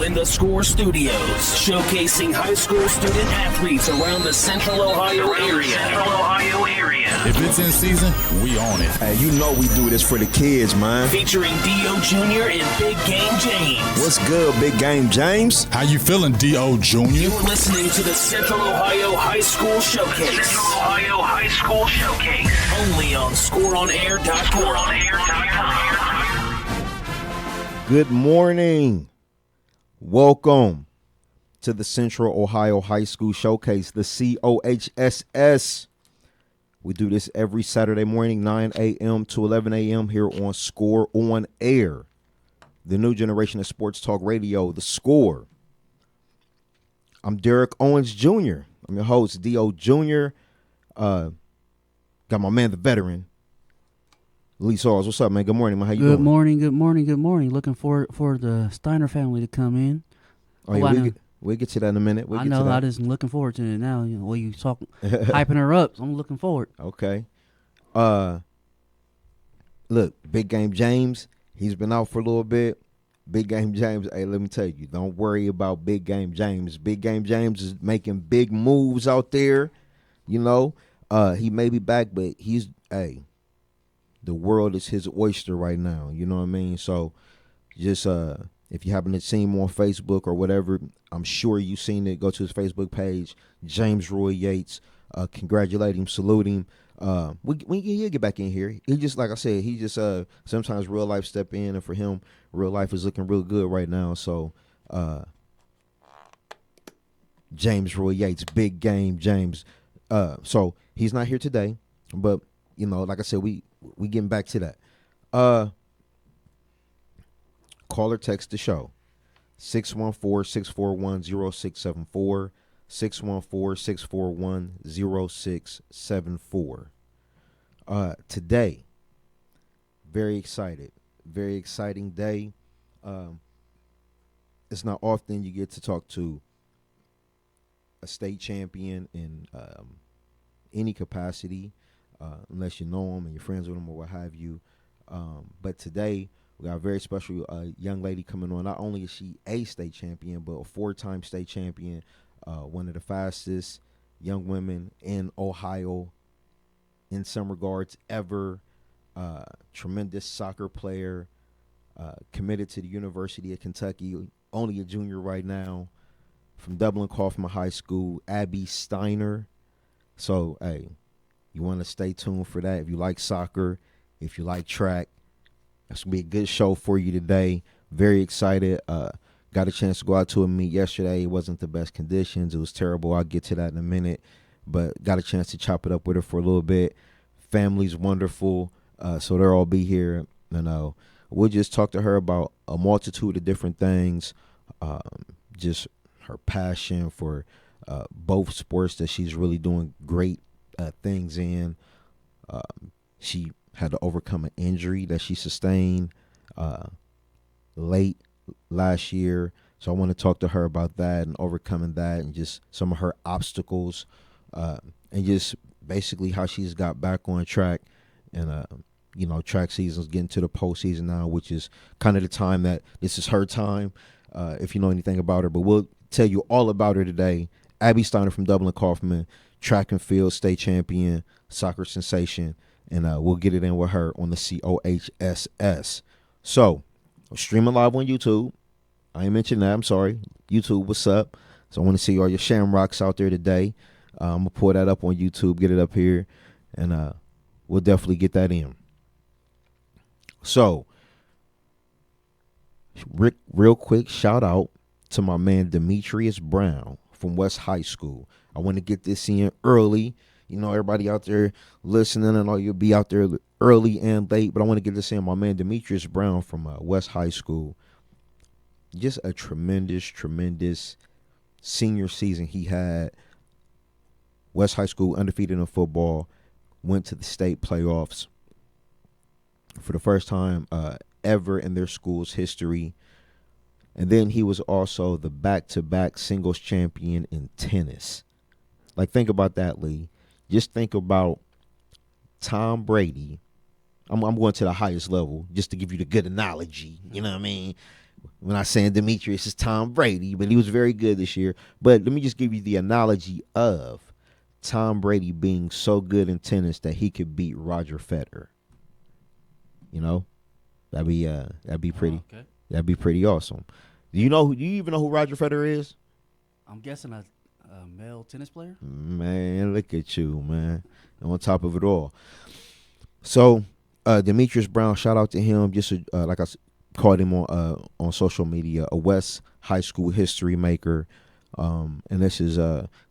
in the Score Studios, showcasing high school student athletes around the Central Ohio area. If it's in season, we own it. Hey, you know we do this for the kids, man. Featuring D.O. Jr. and Big Game James. What's good, Big Game James? How you feeling, D.O. Jr.? You're listening to the Central Ohio High School Showcase. Central Ohio High School Showcase. Only on ScoreOnAir.com. Good morning. Welcome to the Central Ohio High School Showcase, the COHSS. We do this every Saturday morning, 9 a.m. to 11 a.m. here on Score on Air, the new generation of sports talk radio, The Score. I'm Derek Owens Jr. I'm your host, D.O. Jr. Got my man, the veteran, Lee Sauls. What's up, man? Good morning, man. How you doing? Good morning. Looking for the Steiner family to come in. Oh, yeah, we'll get to that in a minute. I know. I just looking forward to it now. You know, while you talk, hyping her up. So I'm looking forward. Okay. Look, Big Game James. He's been out for a little bit. Big Game James. Hey, let me tell you, don't worry about Big Game James. Big Game James is making big moves out there. You know, he may be back, but the world is his oyster right now. You know what I mean? So, just if you happen to see him on Facebook or whatever, I'm sure you've seen it. Go to his Facebook page, James Roy Yates. Congratulate him, salute him. He'll get back in here. He just, like I said, he just sometimes real life step in, and for him, real life is looking real good right now. So, James Roy Yates, Big Game James. So he's not here today, but you know, like I said, we getting back to that. Call or text the show, 614-641-0674, 614-641-0674. Today, very exciting day. It's not often you get to talk to a state champion in any capacity, unless you know them and you're friends with them or what have you. But today, we got a very special young lady coming on. Not only is she a state champion, but a 4-time state champion, one of the fastest young women in Ohio in some regards ever. Tremendous soccer player, committed to the University of Kentucky, only a junior right now, from Dublin, Coffman High School, Abby Steiner. So, hey, you want to stay tuned for that. If you like soccer, if you like track, that's going to be a good show for you today. Very excited. Got a chance to go out to a meet yesterday. It wasn't the best conditions. It was terrible. I'll get to that in a minute. But got a chance to chop it up with her for a little bit. Family's wonderful. So they'll all be here. And we'll just talk to her about a multitude of different things. Just her passion for both sports that she's really doing great things in. She had to overcome an injury that she sustained late last year. So I want to talk to her about that and overcoming that and just some of her obstacles and just basically how she's got back on track. And, track season's getting to the postseason now, which is kind of the time that this is her time, if you know anything about her. But we'll tell you all about her today. Abby Steiner from Dublin Coffman, track and field state champion, soccer sensation. And we'll get it in with her on the COHSS. So, I'm streaming live on YouTube. I ain't mentioned that. I'm sorry. YouTube, what's up? So, I want to see all your shamrocks out there today. I'm going to pull that up on YouTube, get it up here, and we'll definitely get that in. So, real quick shout out to my man Demetrius Brown from West High School. I want to get this in early. You know, everybody out there listening, and all you'll be out there early and late, but I want to get this in. My man Demetrius Brown from West High School, just a tremendous senior season he had. West High School undefeated in football, went to the state playoffs for the first time ever in their school's history. And then he was also the back-to-back singles champion in tennis. Like, think about that, Lee. Just think about Tom Brady. I'm going to the highest level just to give you the good analogy. You know what I mean? When I saying Demetrius is Tom Brady, but he was very good this year. But let me just give you the analogy of Tom Brady being so good in tennis that he could beat Roger Federer. You know, that'd be pretty. Okay. That'd be pretty awesome. Do you even know who Roger Federer is? I'm guessing a male tennis player. Man, look at you, man. On top of it all. So, Demetrius Brown, shout out to him. Just like I called him on social media, a West High School history maker. And this is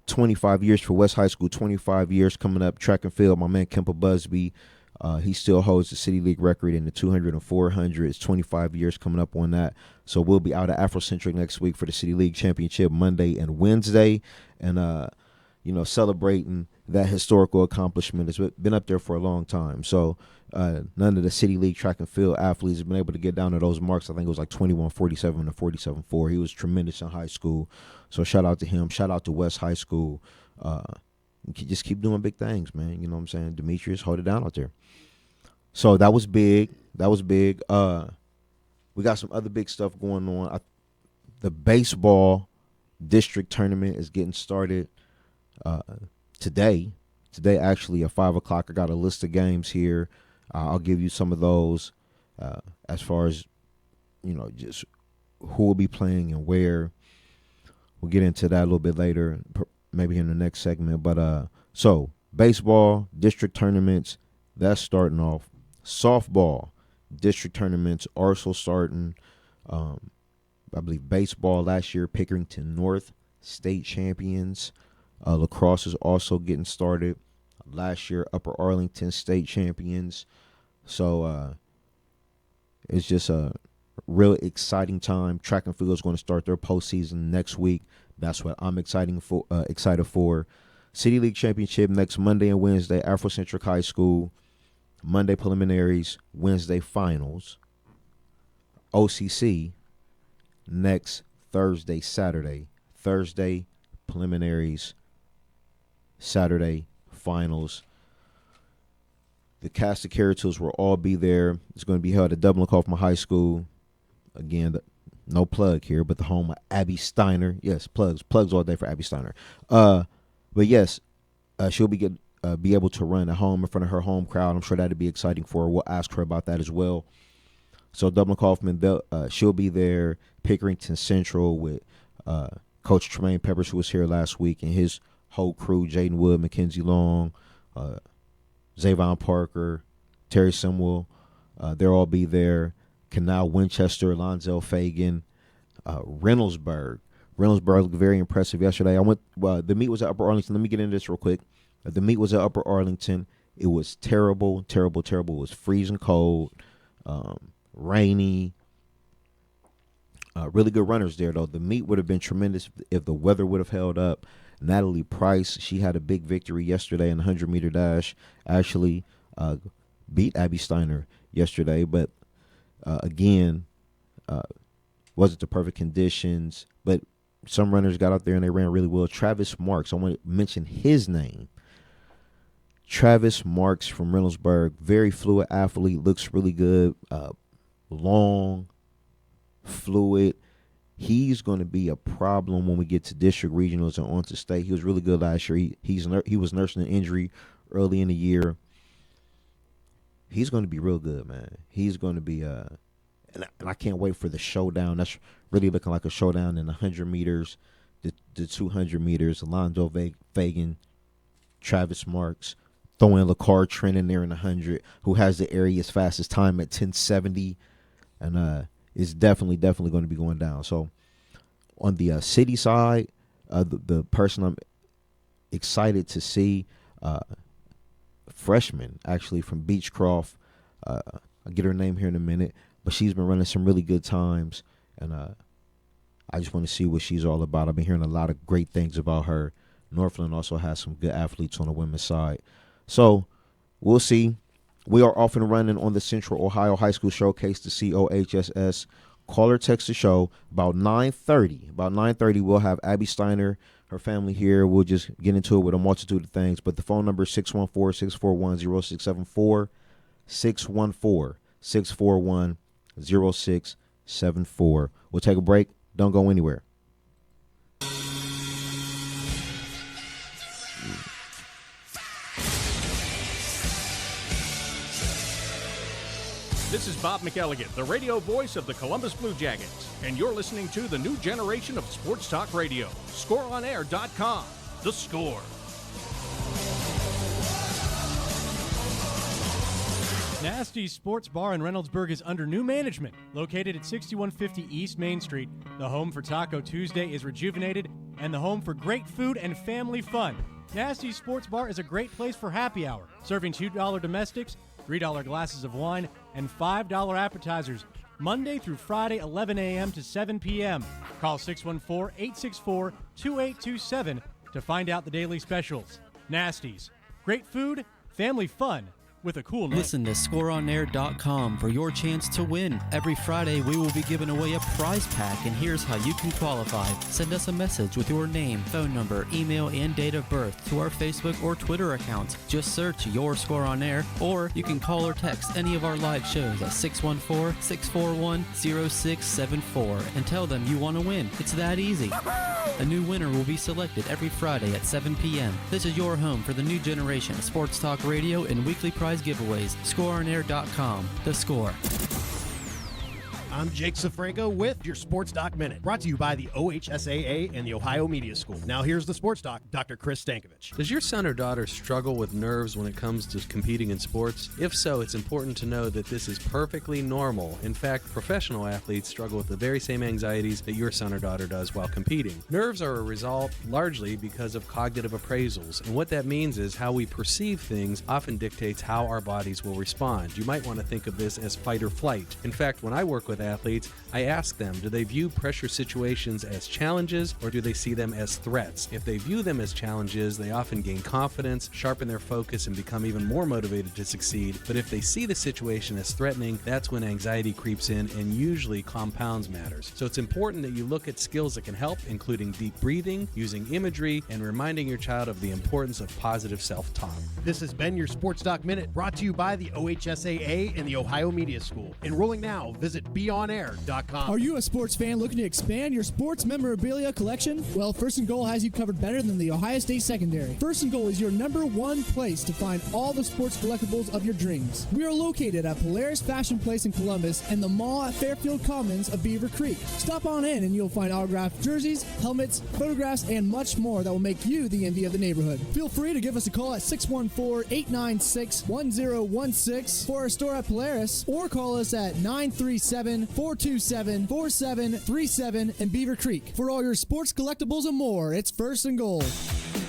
25 years for West High School, 25 years coming up. Track and field, my man Kempa Busby. He still holds the City League record in the 200 and 400. It's 25 years coming up on that. So we'll be out at Afrocentric next week for the City League Championship Monday and Wednesday. And, celebrating that historical accomplishment. It's been up there for a long time. So none of the City League track and field athletes have been able to get down to those marks. I think it was like 21.47 and 47.4. He was tremendous in high school. So shout out to him. Shout out to West High School. Just keep doing big things, man. You know what I'm saying? Demetrius, hold it down out there. So that was big. We got some other big stuff going on. The baseball district tournament is getting started today. Today, actually, at 5 o'clock, I got a list of games here. I'll give you some of those as far as, just who will be playing and where. We'll get into that a little bit later, maybe in the next segment. But so baseball district tournaments, that's starting off. Softball district tournaments also starting. I believe baseball last year, Pickerington North state champions. Lacrosse is also getting started. Last year, Upper Arlington state champions. So it's just a real exciting time. Track and field is going to start their postseason next week. That's what I'm excited for. City League Championship next Monday and Wednesday, Afrocentric High School. Monday preliminaries, Wednesday finals. OCC next Thursday, Saturday. Thursday preliminaries, Saturday finals. The cast of characters will all be there. It's going to be held at Dublin Coffman High School. Again, no plug here, but the home of Abby Steiner. Yes, plugs all day for Abby Steiner. But yes, she'll be able to run at home in front of her home crowd. I'm sure that'd be exciting for her. We'll ask her about that as well. So Dublin Coffman, she'll be there. Pickerington Central with Coach Tremaine Peppers, who was here last week, and his whole crew: Jaden Wood, Mackenzie Long, Zavon Parker, Terry Simwell. They'll all be there. Canal Winchester, Lonzel Fagan, Reynoldsburg. Reynoldsburg looked very impressive yesterday. The meet was at Upper Arlington. Let me get into this real quick. The meet was at Upper Arlington. It was terrible. It was freezing cold, rainy. Really good runners there, though. The meet would have been tremendous if the weather would have held up. Natalie Price, she had a big victory yesterday in the 100-meter dash. Actually beat Abby Steiner yesterday, but again, wasn't the perfect conditions. But some runners got out there and they ran really well. Travis Marks, I want to mention his name. Travis Marks from Reynoldsburg, very fluid athlete, looks really good, long, fluid. He's going to be a problem when we get to district regionals and onto state. He was really good last year. He was nursing an injury early in the year. He's going to be real good, man. He's going to be and I can't wait for the showdown. That's really looking like a showdown in the 100 meters, the 200 meters. Alonzo Fagan, Travis Marks, throwing LaCar Trent in there in the 100, who has the area's fastest time at 10:70, and it's definitely going to be going down. So on the city side, the person I'm excited to see, freshman actually from Beechcroft. I'll get her name here in a minute, but she's been running some really good times, and I just want to see what she's all about. I've been hearing a lot of great things about her. Northland also has some good athletes on the women's side. So we'll see. We are off and running on the Central Ohio High School Showcase, the COHSS. Call or text the show about 9:30. About 9:30, we'll have Abby Steiner, her family here. We'll just get into it with a multitude of things. But the phone number is 614-641-0674, 614-641-0674. We'll take a break. Don't go anywhere. This is Bob McElligott, the radio voice of the Columbus Blue Jackets, and you're listening to the new generation of sports talk radio. ScoreOnAir.com. The Score. Nasty's Sports Bar in Reynoldsburg is under new management. Located at 6150 East Main Street, the home for Taco Tuesday is rejuvenated and the home for great food and family fun. Nasty's Sports Bar is a great place for happy hour, serving $2 domestics, $3 glasses of wine, and $5 appetizers, Monday through Friday, 11 a.m. to 7 p.m. Call 614-864-2827 to find out the daily specials. Nasty's. Great food, family fun, with a cool name. Listen to ScoreOnAir.com for your chance to win. Every Friday, we will be giving away a prize pack, and here's how you can qualify. Send us a message with your name, phone number, email, and date of birth to our Facebook or Twitter accounts. Just search Your Score on Air, or you can call or text any of our live shows at 614-641-0674 and tell them you want to win. It's that easy. A new winner will be selected every Friday at 7 p.m. This is your home for the new generation of sports talk radio and weekly prize giveaways. ScoreOnAir.com. The Score. I'm Jake Safranco with your Sports Doc Minute, brought to you by the OHSAA and the Ohio Media School. Now here's the Sports Doc, Dr. Chris Stankovich. Does your son or daughter struggle with nerves when it comes to competing in sports? If so, it's important to know that this is perfectly normal. In fact, professional athletes struggle with the very same anxieties that your son or daughter does while competing. Nerves are a result largely because of cognitive appraisals, and what that means is how we perceive things often dictates how our bodies will respond. You might want to think of this as fight or flight. In fact, when I work with athletes, I ask them, do they view pressure situations as challenges or do they see them as threats? If they view them as challenges, they often gain confidence, sharpen their focus, and become even more motivated to succeed. But if they see the situation as threatening, that's when anxiety creeps in and usually compounds matters. So it's important that you look at skills that can help, including deep breathing, using imagery, and reminding your child of the importance of positive self-talk. This has been your Sports Doc Minute, brought to you by the OHSAA and the Ohio Media School. Enrolling now, visit BeyondAir.com. Are you a sports fan looking to expand your sports memorabilia collection? Well, First and Goal has you covered better than the Ohio State Secondary. First and Goal is your #1 place to find all the sports collectibles of your dreams. We are located at Polaris Fashion Place in Columbus and the mall at Fairfield Commons of Beaver Creek. Stop on in and you'll find autographed jerseys, helmets, photographs, and much more that will make you the envy of the neighborhood. Feel free to give us a call at 614-896-1016 for our store at Polaris, or call us at 937-427-4737 in Beaver Creek. For all your sports collectibles and more, it's First and Goal.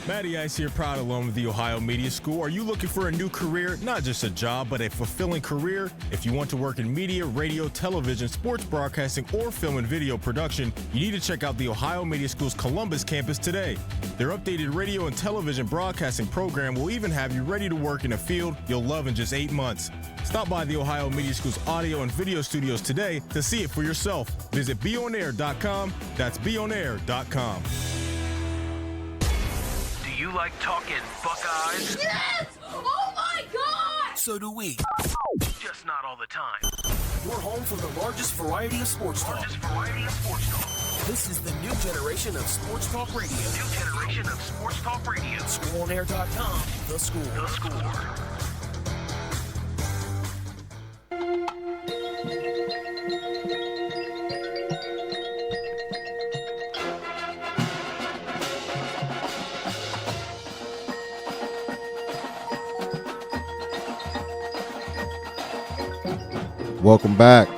Matty Ice here, proud alum of the Ohio Media School. Are you looking for a new career? Not just a job, but a fulfilling career? If you want to work in media, radio, television, sports broadcasting, or film and video production, you need to check out the Ohio Media School's Columbus campus today. Their updated radio and television broadcasting program will even have you ready to work in a field you'll love in just 8 months. Stop by the Ohio Media School's audio and video studios today to see it for yourself. Visit BeOnAir.com. That's BeOnAir.com. Do you like talking Buckeyes? Yes! Oh my God! So do we. Just not all the time. We're home for the largest variety of sports talk. This is the new generation of sports talk radio. ScoreOnAir.com. The Score. The Score. Welcome back.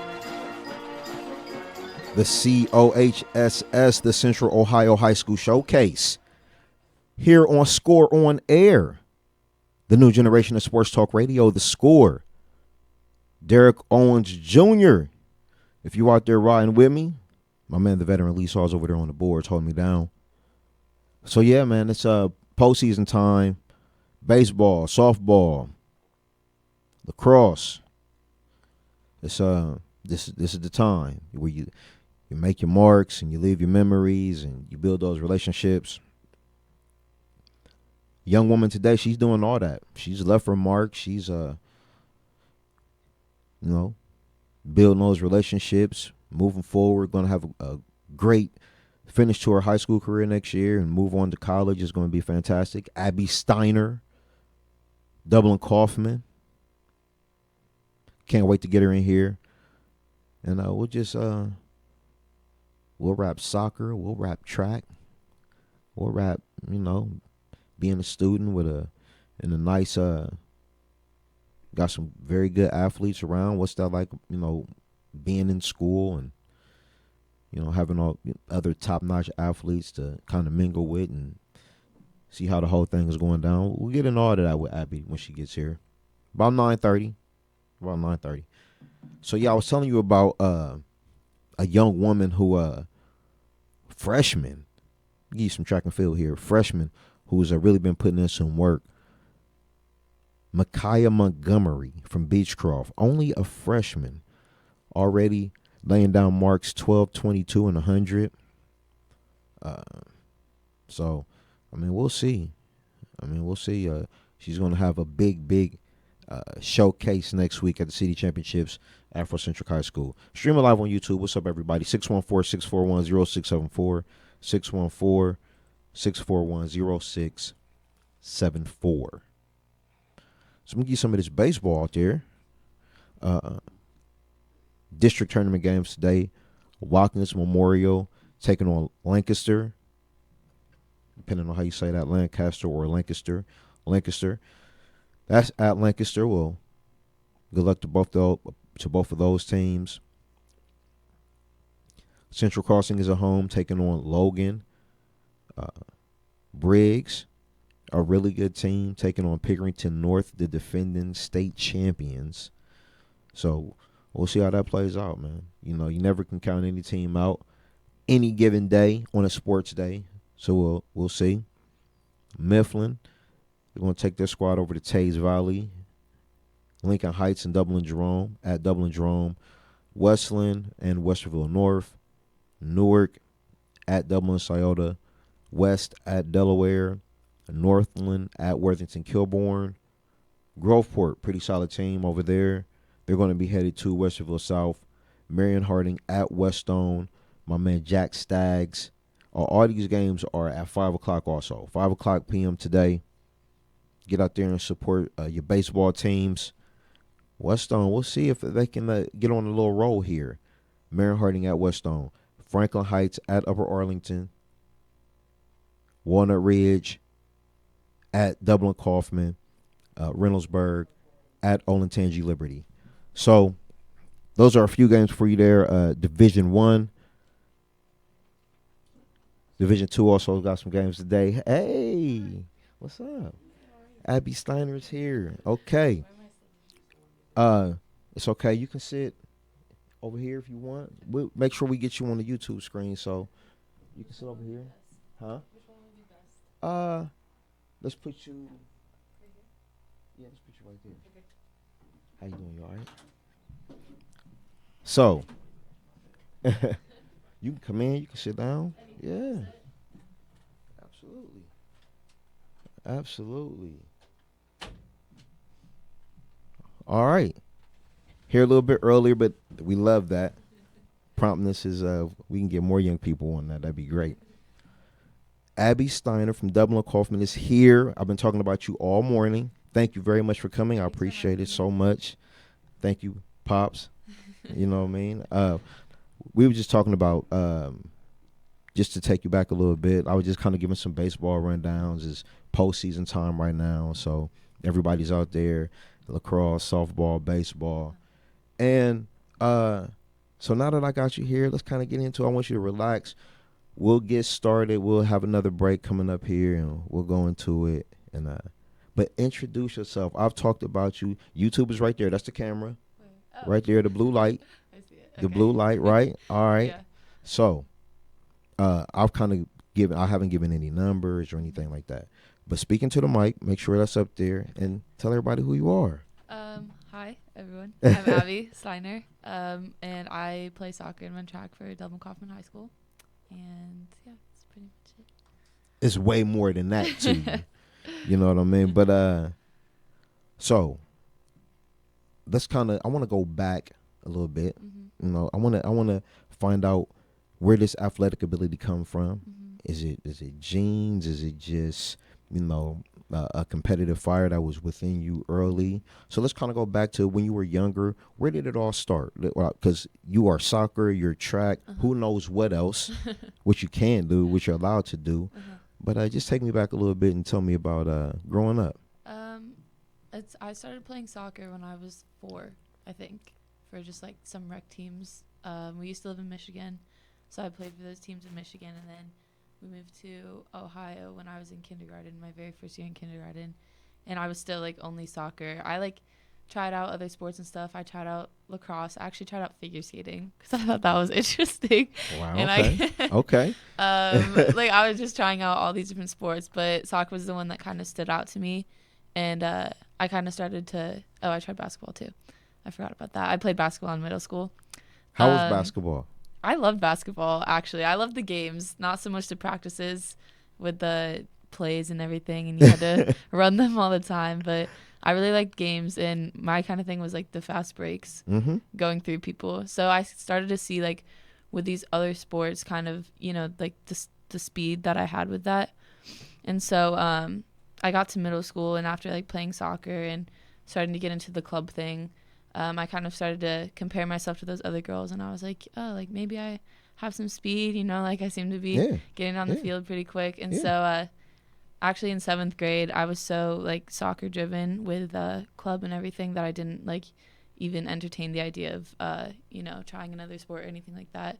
The COHSS, the Central Ohio High School Showcase, here on Score on Air, the new generation of sports talk radio, The Score. Derek Owens Jr., if you out there riding with me, my man, the veteran Lee Saw's over there on the boards holding me down. So, yeah, man, it's postseason time. Baseball, softball, lacrosse. It's this is the time where you make your marks and you leave your memories and you build those relationships. Young woman today, she's doing all that. She's left her mark. She's building those relationships, moving forward, going to have a great finish to her high school career next year and move on to college is going to be fantastic. Abby Steiner, Dublin Coffman. Can't wait to get her in here. And we'll just we'll wrap soccer, we'll wrap track, we'll wrap, being a student in a nice got some very good athletes around. What's that like, being in school and having all other top-notch athletes to kind of mingle with and see how the whole thing is going down. We'll get into all of that with Abby when she gets here. About 9:30. So, yeah, I was telling you about a young woman who, freshman, give you some track and field here, freshman who's really been putting in some work. Micaiah Montgomery from Beechcroft, only a freshman, already laying down marks 12, 22, and 100. So, we'll see. She's going to have a big showcase next week at the City Championships at Afro Centric High School. Streaming live on YouTube. What's up, everybody? 614-641-0674. 614-641-0674. So I'm going to give you some of this baseball out there. District tournament games today. Watkins Memorial taking on Lancaster. Depending on how you say that, Lancaster or Lancaster. That's at Lancaster. Well, good luck to both of those teams. Central Crossing is at home taking on Logan. Briggs, a really good team, taking on Pickerington North, the defending state champions. So we'll see how that plays out, man. You never can count any team out any given day on a sports day. So we'll see. Mifflin, they're going to take their squad over to Tays Valley. Lincoln Heights and Dublin Jerome at Dublin Jerome. Westland and Westerville North. Newark at Dublin Scioto. West at Delaware. Northland at Worthington Kilbourne. Groveport, pretty solid team over there. They're going to be headed to Westerville South. Marion Harding at Weststone. My man Jack Staggs. All these games are at 5 o'clock also. 5 o'clock p.m. today. Get out there and support your baseball teams. Weststone, we'll see if they can get on a little roll here. Marion Harding at Weststone. Franklin Heights at Upper Arlington. Walnut Ridge at Dublin Coffman. Reynoldsburg at Olentangy Liberty. So those are a few games for you there. Division 1. Division 2 also got some games today. Hey, what's up? Abby Steiner is here. Okay. It's okay. You can sit over here if you want. We'll make sure we get you on the YouTube screen so you can sit over here. Huh? Which one would be best? Let's put you. Yeah, let's put you right there. Okay. How you doing? You all right? So, you can come in. You can sit down. Yeah. Absolutely. All right. Here a little bit earlier, but we love that. Promptness is, we can get more young people on that. That'd be great. Abby Steiner from Dublin Coffman is here. I've been talking about you all morning. Thank you very much for coming. I appreciate it so much. Thank you, Pops. You know what I mean? We were just talking about, just to take you back a little bit, I was just kind of giving some baseball rundowns. It's postseason time right now, so everybody's out there, lacrosse, softball, baseball. And so now that I got you here, let's kind of get into it. I want you to relax. We'll get started. We'll have another break coming up here, and we'll go into it. And but introduce yourself. I've talked about you. YouTube is right there. That's the camera. Right there, the blue light. I see it. The blue light, right? All right. Yeah. So I've kind of I haven't given any numbers or anything like that. But speaking to the mic, make sure that's up there, and tell everybody who you are. Hi, everyone. I'm Abby Steiner, and I play soccer and run track for Dublin Coffman High School. And, yeah, that's pretty much it. It's way more than that, too. You know what I mean? But, so, let's I want to go back a little bit. Mm-hmm. I want to find out where this athletic ability come from. Is it genes? Is it just a competitive fire that was within you early? So let's kind of go back to when you were younger. Where did it all start? Because you are soccer, you're track. Who knows what else? What you can do, what you're allowed to do. But just take me back a little bit and tell me about growing up. I started playing soccer when I was 4, I think, for just like some rec teams. We used to live in Michigan, so I played for those teams in Michigan, and then we moved to Ohio when I was in kindergarten, my very first year in kindergarten, and I was still like only soccer. I like tried out other sports and stuff. I tried out lacrosse. I actually tried out figure skating because I thought that was interesting. Wow. And Okay. like I was just trying out all these different sports, but soccer was the one that kind of stood out to me, and I kind of started to. Oh, I tried basketball too. I forgot about that. I played basketball in middle school. How was basketball? I loved basketball, actually. I loved the games, not so much the practices with the plays and everything, and you had to run them all the time. But I really liked games, and my kind of thing was like the fast breaks, going through people. So I started to see like with these other sports kind of, like the speed that I had with that. And so I got to middle school, and after like playing soccer and starting to get into the club thing, I kind of started to compare myself to those other girls, and I was like, oh, like maybe I have some speed, like I seem to be getting on the field pretty quick. And so actually in 7th grade, I was so like soccer driven with club and everything that I didn't like even entertain the idea of, trying another sport or anything like that.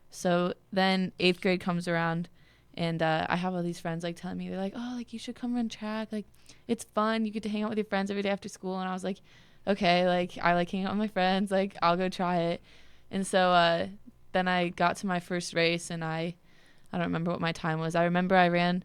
So then 8th grade comes around, and I have all these friends like telling me, they're like, oh, like you should come run track. Like it's fun. You get to hang out with your friends every day after school. And I was like, okay, like I like hanging out with my friends, like I'll go try it. And so then I got to my first race, and I don't remember what my time was. I remember I ran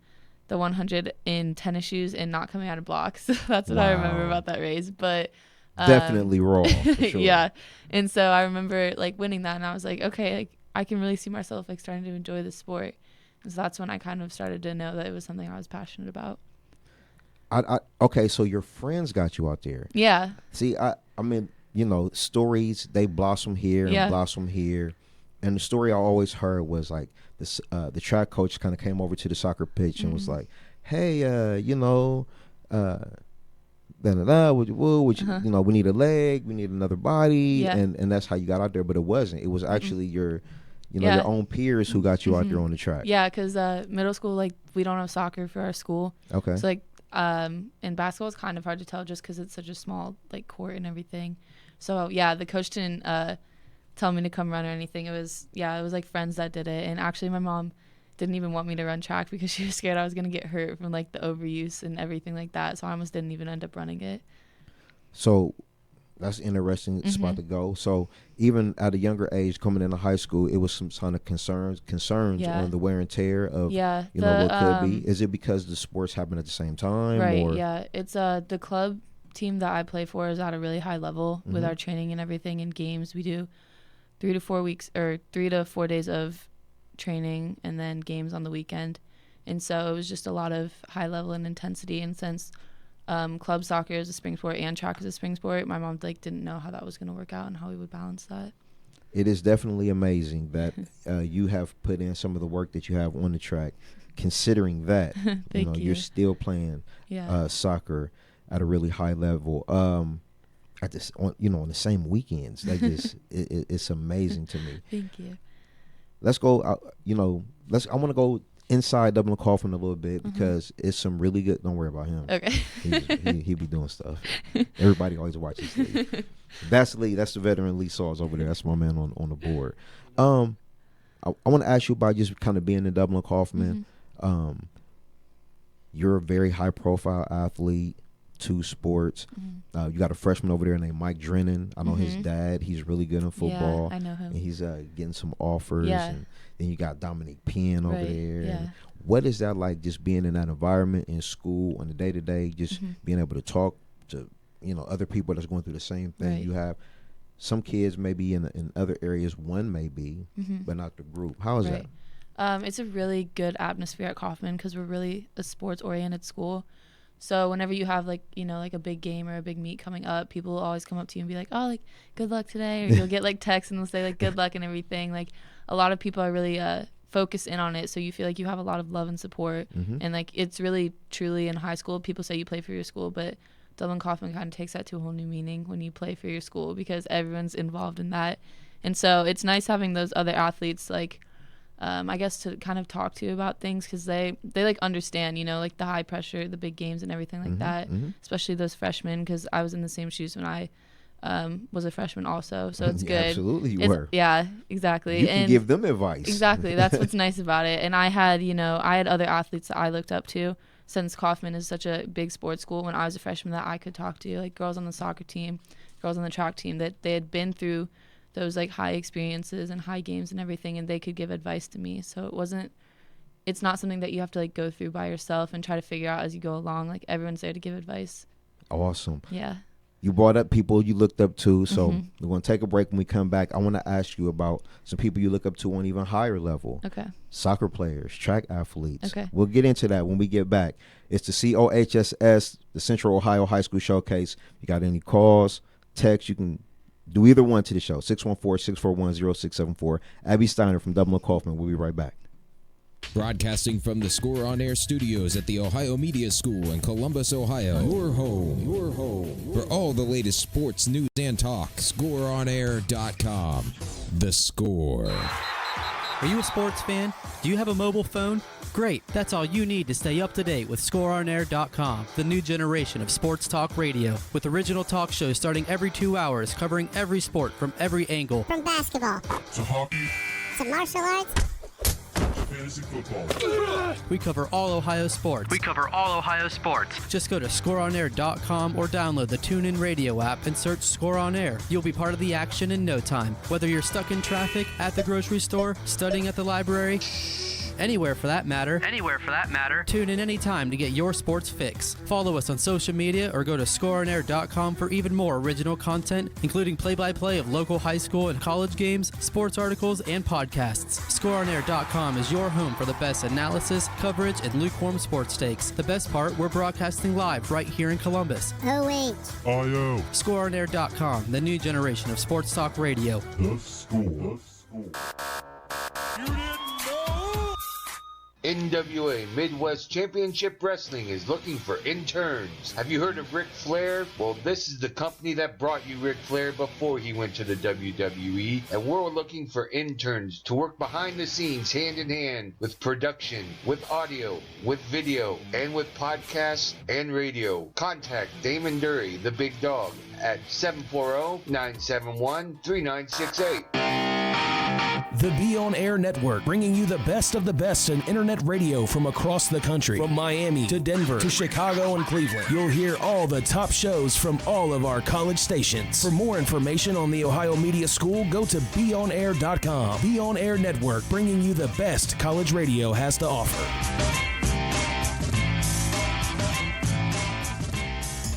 the 100 in tennis shoes and not coming out of blocks. That's what I remember about that race. But definitely raw, for sure. Yeah. And so I remember like winning that, and I was like, okay, like I can really see myself like starting to enjoy the sport. And so that's when I kind of started to know that it was something I was passionate about. Okay, so your friends got you out there. Yeah. See, I mean, stories, they blossom here and blossom here. And the story I always heard was like this: the track coach kind of came over to the soccer pitch and was like, "Hey, we need a leg, we need another body," and that's how you got out there. But it wasn't. It was actually your own peers who got you out there on the track. Yeah, because middle school, like we don't have soccer for our school. Okay. So like. And basketball is kind of hard to tell just because it's such a small like court and everything. So yeah, the coach didn't tell me to come run or anything. It was like friends that did it. And actually my mom didn't even want me to run track because she was scared I was gonna get hurt from like the overuse and everything like that. So I almost didn't even end up running it. So that's an interesting spot to go. So even at a younger age, coming into high school, it was some kind of concerns on the wear and tear of what could be. Is it because the sports happen at the same time? Right. Or? Yeah. It's the club team that I play for is at a really high level with our training and everything. In games, we do 3 to 4 days of training and then games on the weekend. And so it was just a lot of high level and intensity. And since club soccer is a spring sport and track is a spring sport, my mom like didn't know how that was going to work out and how we would balance that. It is definitely amazing that you have put in some of the work that you have on the track, considering that you're still playing soccer at a really high level. At this, on the same weekends, that just it's amazing to me. Thank you. Let's go. I want to go inside Dublin Coffman a little bit because it's some really good. Don't worry about him. Okay. He be doing stuff. Everybody always watches Lee. That's Lee. That's the veteran Lee Saws over there. That's my man on the board. I want to ask you about just kind of being in Dublin Coffman. You're a very high profile athlete. 2 sports. You got a freshman over there named Mike Drennan. I know his dad. He's really good in football. Yeah, I know him. And he's getting some offers. Yeah. And then you got Dominique Penn over there. Yeah. And what is that like, just being in that environment in school on the day to day, just being able to talk to other people that's going through the same thing you have? Some kids may be in other areas, one may be, but not the group. How is that? It's a really good atmosphere at Coffman because we're really a sports oriented school. So whenever you have like, you know, like a big game or a big meet coming up, people will always come up to you and be like, oh, like, good luck today. Or you'll get like texts and they'll say like, good luck and everything. Like a lot of people are really focused in on it. So you feel like you have a lot of love and support. And like, it's really truly in high school, people say you play for your school, but Dublin Coffman kind of takes that to a whole new meaning when you play for your school because everyone's involved in that. And so it's nice having those other athletes like, I guess to kind of talk to you about things because they like understand, you know, like the high pressure, the big games and everything like that, especially those freshmen because I was in the same shoes when I was a freshman also. So it's good. Absolutely you were. Yeah, exactly. You can give them advice. Exactly. That's what's nice about it. And I had other athletes that I looked up to since Coffman is such a big sports school when I was a freshman that I could talk to, like girls on the soccer team, girls on the track team that they had been through those like high experiences and high games and everything, and they could give advice to me. So it's not something that you have to like go through by yourself and try to figure out as you go along. Like everyone's there to give advice. Awesome. Yeah. You brought up people you looked up to, so we're going to take a break. When we come back, I want to ask you about some people you look up to on even higher level. Okay. Soccer players, track athletes. Okay. We'll get into that when we get back. It's the COHSS, the Central Ohio High School Showcase. You got any calls, texts, you can do either one to the show, 614-641-0674. Abby Steiner from Dublin Coffman. We'll be right back. Broadcasting from the Score On Air studios at the Ohio Media School in Columbus, Ohio. Your home for all the latest sports news and talk. ScoreOnAir.com. The Score. Are you a sports fan? Do you have a mobile phone? Great, that's all you need to stay up to date with ScoreOnAir.com, the new generation of sports talk radio, with original talk shows starting every 2 hours, covering every sport from every angle. From basketball to hockey to martial arts. Fantasy football. We cover all Ohio sports. Just go to ScoreOnAir.com or download the TuneIn Radio app and search Score On Air. You'll be part of the action in no time. Whether you're stuck in traffic, at the grocery store, studying at the library, anywhere for that matter. Tune in anytime to get your sports fix. Follow us on social media or go to ScoreOnAir.com for even more original content, including play-by-play of local high school and college games, sports articles, and podcasts. ScoreOnAir.com is your home for the best analysis, coverage, and lukewarm sports takes. The best part, we're broadcasting live right here in Columbus. IO. ScoreOnAir.com, the new generation of sports talk radio. The Score. NWA Midwest Championship Wrestling is looking for interns. Have you heard of Ric Flair? Well, this is the company that brought you Ric Flair before he went to the WWE, and we're looking for interns to work behind the scenes hand in hand with production, with audio, with video, and with podcasts and radio. Contact Damon Dury, the big dog, at 740-971-3968. The Be On Air Network, bringing you the best of the best in internet radio from across the country. From Miami to Denver to Chicago and Cleveland. You'll hear all the top shows from all of our college stations. For more information on the Ohio Media School, go to BeOnAir.com. Be On Air Network, bringing you the best college radio has to offer.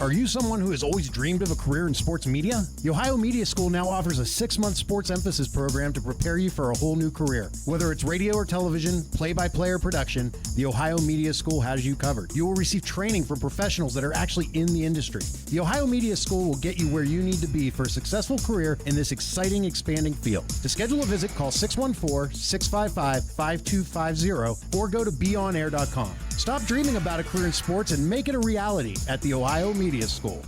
Are you someone who has always dreamed of a career in sports media? The Ohio Media School now offers a 6-month sports emphasis program to prepare you for a whole new career. Whether it's radio or television, play-by-play or production, the Ohio Media School has you covered. You will receive training from professionals that are actually in the industry. The Ohio Media School will get you where you need to be for a successful career in this exciting, expanding field. To schedule a visit, call 614-655-5250 or go to beonair.com. Stop dreaming about a career in sports and make it a reality at the Ohio Media School.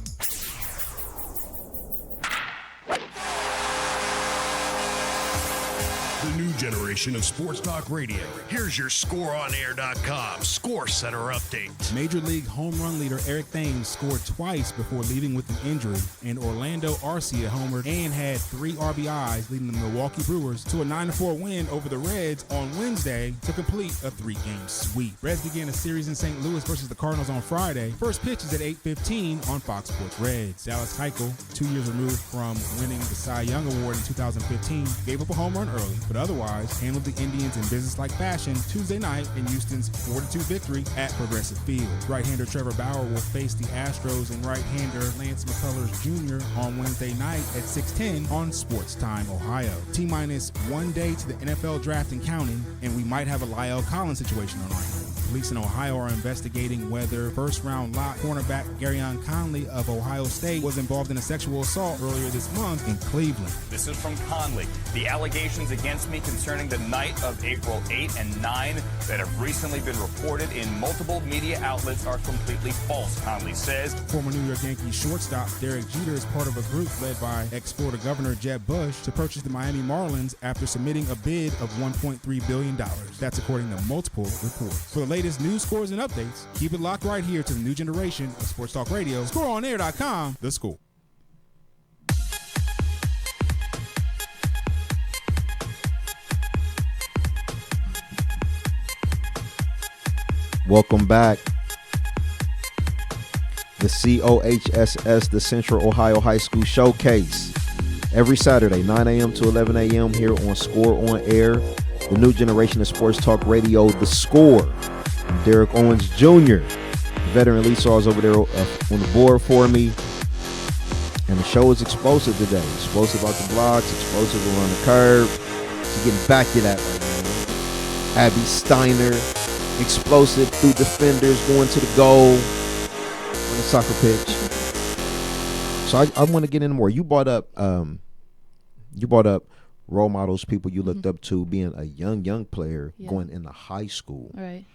The new generation of sports talk radio. Here's your ScoreOnAir.com Score Center update. Major League home run leader Eric Thames scored twice before leaving with an injury, and Orlando Arcia homered and had 3 RBIs, leading the Milwaukee Brewers to a 9-4 win over the Reds on Wednesday to complete a 3-game sweep. Reds began a series in St. Louis versus the Cardinals on Friday. First pitch is at 8:15 on Fox Sports Reds. Dallas Keuchel, 2 years removed from winning the Cy Young Award in 2015, gave up a home run early, but otherwise handled the Indians in business-like fashion Tuesday night in Houston's 4-2 victory at Progressive Field. Right-hander Trevor Bauer will face the Astros and right-hander Lance McCullers Jr. on Wednesday night at 6:10 on Sports Time, Ohio. T-minus 1 day to the NFL draft and counting, and we might have a La'el Collins situation on our hands. Police in Ohio are investigating whether first-round lock cornerback Garyon Conley of Ohio State was involved in a sexual assault earlier this month in Cleveland. This is from Conley. The allegations against me concerning the night of April 8 and 9 that have recently been reported in multiple media outlets are completely false, Conley says. Former New York Yankees shortstop Derek Jeter is part of a group led by ex-Florida Governor Jeb Bush to purchase the Miami Marlins after submitting a bid of $1.3 billion. That's according to multiple reports. For the latest news, scores, and updates, keep it locked right here to the new generation of Sports Talk Radio. ScoreOnAir.com, The Score. Welcome back. The COHSS, the Central Ohio High School Showcase. Every Saturday, 9 a.m. to 11 a.m. here on Score on Air, the new generation of Sports Talk Radio, The Score. I'm Derek Owens Jr. Veteran Lee Saws over there on the board for me. And the show is explosive today. Explosive out the blocks, explosive around the curve. She's getting back to that right now. Abby Steiner, explosive through defenders, going to the goal on the soccer pitch. So I want to get in more. You brought up role models, people you looked up to, being a young player going into high school. Right.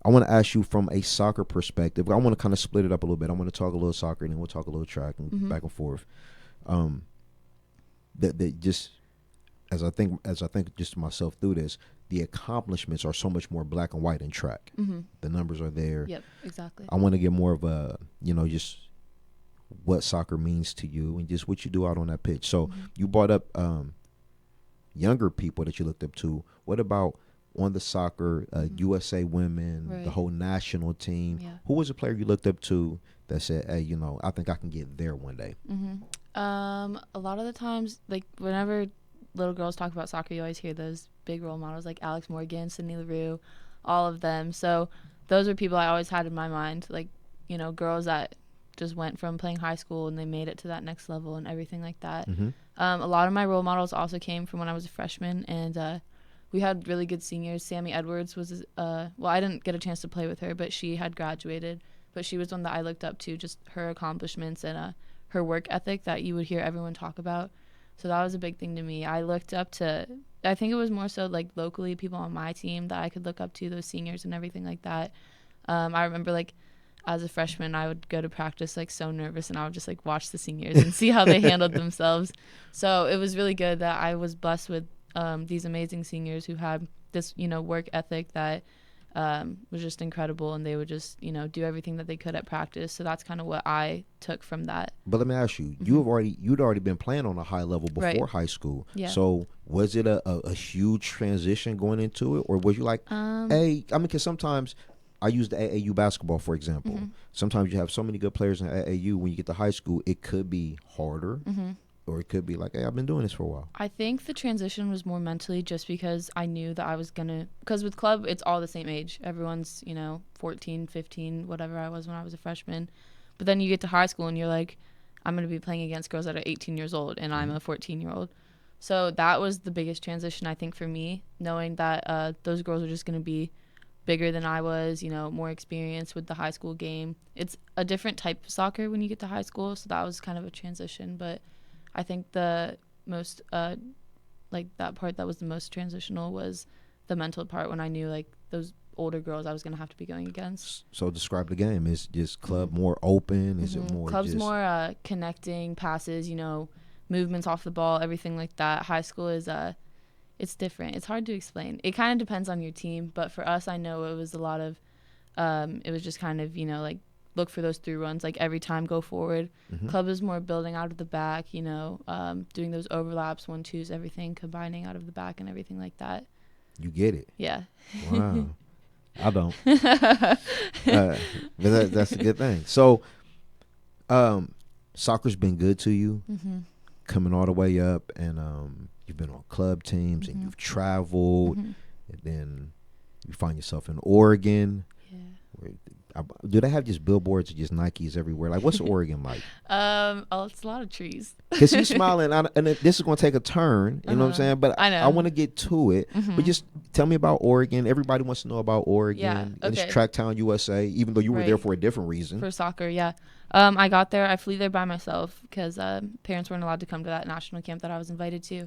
I want to ask you from a soccer perspective. I want to kind of split it up a little bit. I want to talk a little soccer and then we'll talk a little track and back and forth. That just as I think just to myself through this, the accomplishments are so much more black and white in track. The numbers are there. Yep, exactly. I want to get more of a, just what soccer means to you and just what you do out on that pitch. So you brought up younger people that you looked up to. What about on the soccer, USA Women, the whole national team? Yeah. Who was a player you looked up to that said, hey, I think I can get there one day? A lot of the times, like whenever little girls talk about soccer, you always hear those big role models like Alex Morgan, Sydney LaRue, all of them. So those are people I always had in my mind, like, girls that just went from playing high school and they made it to that next level and everything like that. A lot of my role models also came from when I was a freshman, and we had really good seniors. Sammy Edwards was, I didn't get a chance to play with her, but she had graduated. But she was one that I looked up to, just her accomplishments and her work ethic that you would hear everyone talk about. So that was a big thing to me. I looked up to, I think it was more so like locally people on my team that I could look up to, those seniors and everything like that. I remember like as a freshman, I would go to practice like so nervous, and I would just like watch the seniors and see how they handled themselves. So it was really good that I was blessed with these amazing seniors who had this, work ethic that was just incredible, and they would just, do everything that they could at practice. So that's kind of what I took from that. But let me ask you, you'd already been playing on a high level before high school. Yeah. So was it a huge transition going into it, or was you like, hey, because sometimes I use the AAU basketball, for example. Sometimes you have so many good players in AAU. When you get to high school, it could be harder. Or it could be like, hey, I've been doing this for a while. I think the transition was more mentally just because I knew that I was going to, because with club, it's all the same age. Everyone's, 14, 15, whatever I was when I was a freshman. But then you get to high school and you're like, I'm going to be playing against girls that are 18 years old and I'm a 14-year-old. So that was the biggest transition, I think, for me, knowing that those girls are just going to be bigger than I was, more experience with the high school game. It's a different type of soccer when you get to high school, so that was kind of a transition. But I think the most, that part that was the most transitional was the mental part, when I knew, like, those older girls I was going to have to be going against. So describe the game. Is just club more open? Is it more Club's more connecting, passes, movements off the ball, everything like that. High school is it's different. It's hard to explain. It kind of depends on your team, but for us, I know it was a lot of it was just kind of, like, look for those through runs, like every time go forward. Club is more building out of the back, doing those overlaps, 1-2s, everything, combining out of the back and everything like that. You get it. Yeah. Wow. I don't. But that's a good thing. So soccer's been good to you, coming all the way up, and you've been on club teams and you've traveled, and then you find yourself in Oregon, where Do they have just billboards or just Nikes everywhere? Like, what's Oregon like? It's a lot of trees. Because he's smiling, and this is going to take a turn. You know what I'm saying? But I know. I want to get to it. But just tell me about Oregon. Everybody wants to know about Oregon. Yeah, And okay. it's Tracktown, USA, even though you were there for a different reason. For soccer, yeah. I got there. I flew there by myself because parents weren't allowed to come to that national camp that I was invited to.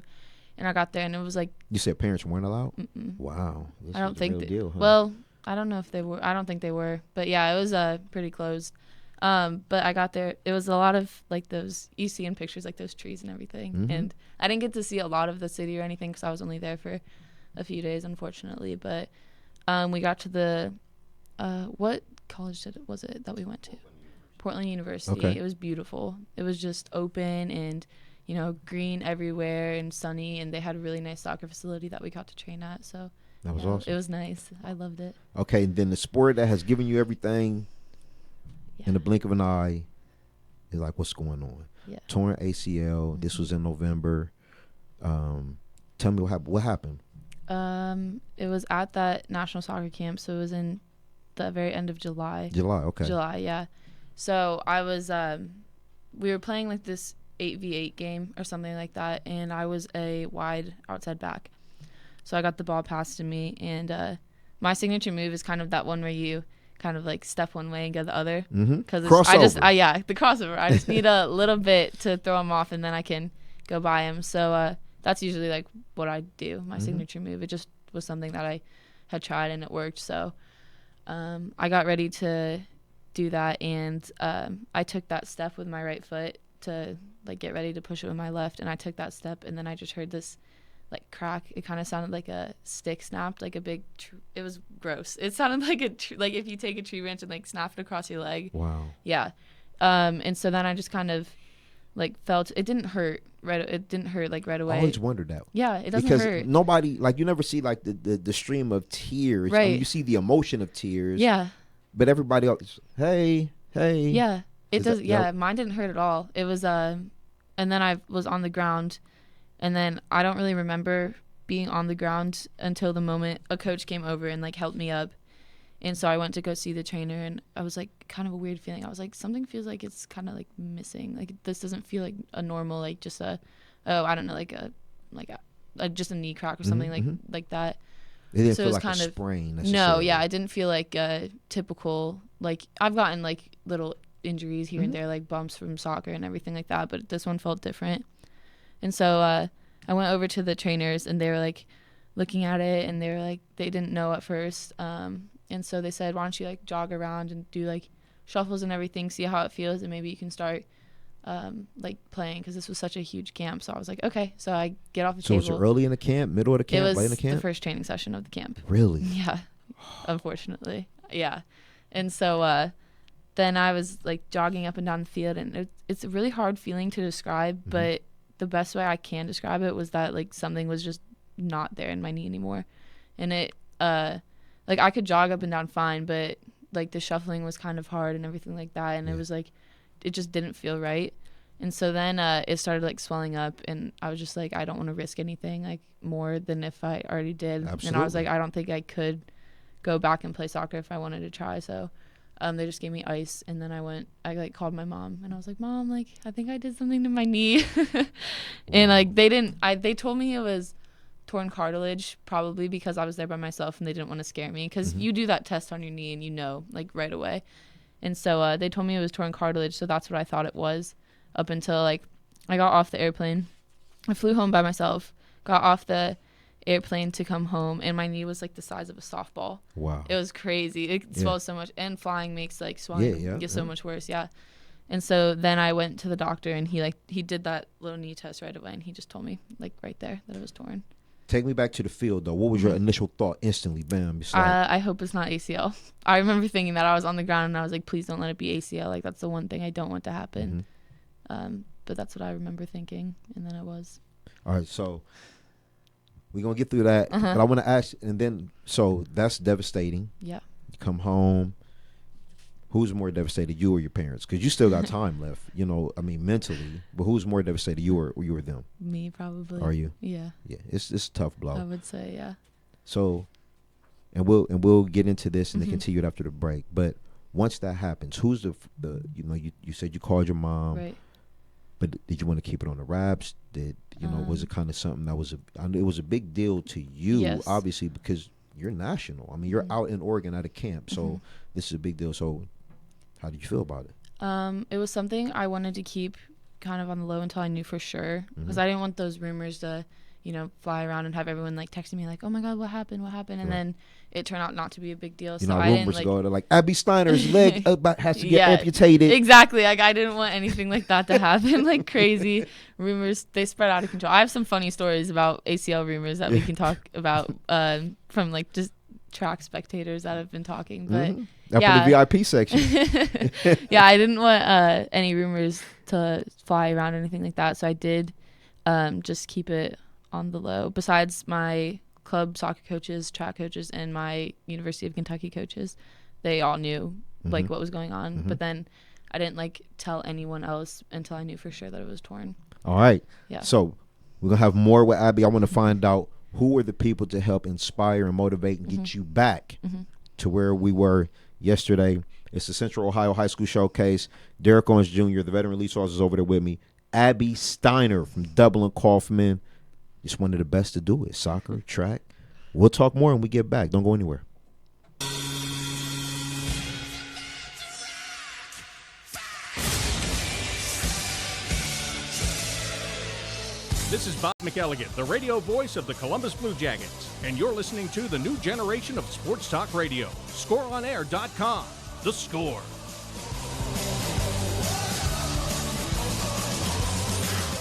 And I got there, and it was like... You said parents weren't allowed? Mm-mm. Wow. This I don't is a think... real deal, huh? Well, I don't know if they were. I don't think they were. But yeah, it was pretty closed. But I got there. It was a lot of like those... You see in pictures, like those trees and everything. Mm-hmm. And I didn't get to see a lot of the city or anything because I was only there for a few days, unfortunately. But we got to the... what college was it that we went to? Portland University. Okay. It was beautiful. It was just open and... green everywhere and sunny, and they had a really nice soccer facility that we got to train at. So that was awesome. It was nice. I loved it. Okay, and then the sport that has given you everything in the blink of an eye is like, what's going on? Yeah. Torn ACL. This was in November. Tell me what happened. It was at that national soccer camp, so it was in the very end of July. July, yeah. So I was, we were playing like this 8v8 game or something like that, and I was a wide outside back. So I got the ball passed to me, and my signature move is kind of that one where you kind of like step one way and go the other. Because the crossover. I just need a little bit to throw him off, and then I can go by him. So that's usually like what I do, my signature move. It just was something that I had tried and it worked. So I got ready to do that, and I took that step with my right foot to like get ready to push it with my left, and I took that step, and then I just heard this like crack. It kind of sounded like a stick snapped, like a big it was gross. It sounded like like if you take a tree branch and like snap it across your leg. Wow. Yeah. And so then I just kind of like felt it didn't hurt like right away. I always wondered that. Yeah, it doesn't because hurt. Nobody, like, you never see like the stream of tears. Right. I mean, you see the emotion of tears. Yeah. But everybody else, hey. Yeah. It does. Yep. Mine didn't hurt at all. It was and then I was on the ground, and then I don't really remember being on the ground until the moment a coach came over and like helped me up. And so I went to go see the trainer, and I was like, kind of a weird feeling. I was like, something feels like it's kind of like missing. Like this doesn't feel like a normal, like just I don't know, like a just a knee crack or something like that. It didn't so feel it was like kind a of sprain. No, yeah, I didn't feel like a typical, like I've gotten like little injuries here and there, like bumps from soccer and everything like that, but this one felt different. And so I went over to the trainers, and they were like looking at it, and they were like, they didn't know at first, and so they said, why don't you like jog around and do like shuffles and everything, see how it feels, and maybe you can start like playing, because this was such a huge camp. So I was like, okay. So I get off the table. So was it early in the camp, middle of the camp, late in the camp? It was the first training session of the camp. Really? Yeah. Unfortunately. Yeah. And so then I was like jogging up and down the field, and it's a really hard feeling to describe, but the best way I can describe it was that like something was just not there in my knee anymore. And it like I could jog up and down fine, but like the shuffling was kind of hard and everything like that, and it was like it just didn't feel right. And so then it started like swelling up, and I was just like, I don't want to risk anything like more than if I already did. Absolutely. And I was like, I don't think I could go back and play soccer if I wanted to try. So they just gave me ice, and then I like called my mom, and I was like, Mom, like I think I did something to my knee. And like they told me it was torn cartilage, probably because I was there by myself and they didn't want to scare me, because you do that test on your knee and you know like right away. And so they told me it was torn cartilage, so that's what I thought it was up until like I got off the airplane. I flew home by myself, got off the airplane to come home, and my knee was like the size of a softball. Wow. It was crazy. It swells so much, and flying makes like swelling get so much worse. Yeah. And so then I went to the doctor, and he did that little knee test right away, and he just told me like right there that it was torn. Take me back to the field, though. What was your initial thought instantly? Bam. I hope it's not ACL. I remember thinking that. I was on the ground, and I was like, please don't let it be ACL. Like, that's the one thing I don't want to happen. But that's what I remember thinking, and then it was. All right, so we're going to get through that. But I want to ask, and then, so that's devastating. Yeah. You come home. Who's more devastated, you or your parents? Because you still got time left, you know, I mean, mentally. But who's more devastated, you or them? Me, probably. Are you? Yeah. Yeah, it's a tough blow. I would say, yeah. So, and we'll get into this and then continue it after the break. But once that happens, who's the you said you called your mom, Right. but did you want to keep it on the wraps? Was it kind of something that was it was a big deal to you, Yes. obviously, because you're national. I mean, you're out in Oregon at a camp, so this is a big deal. So how did you feel about it? It was something I wanted to keep kind of on the low until I knew for sure, because I didn't want those rumors to, fly around and have everyone like texting me like, "Oh my God, what happened? What happened?" And then it turned out not to be a big deal. So I didn't rumors go to like Abby Steiner's leg has to get Yeah, amputated. Exactly. Like I didn't want anything like that to happen. Like crazy rumors, they spread out of control. I have some funny stories about ACL rumors that we can talk about from like just track spectators that have been talking. But After the VIP section. Yeah, I didn't want any rumors to fly around or anything like that. So I did just keep it on the low. Besides my club soccer coaches, track coaches, and my University of Kentucky coaches, they all knew like what was going on. But then I didn't like tell anyone else until I knew for sure that it was torn. All right. Yeah. So we're gonna have more with Abby. I want to find out who are the people to help inspire and motivate and get you back to where we were yesterday. It's the Central Ohio High School Showcase. Derek Owens Jr., the veteran police officer, is over there with me. Abby Steiner from Dublin, Coffman. Just one of the best to do it. Soccer, track. We'll talk more when we get back. Don't go anywhere. This is Bob McElligott, the radio voice of the Columbus Blue Jackets, and you're listening to the new generation of sports talk radio. ScoreOnAir.com. The Score.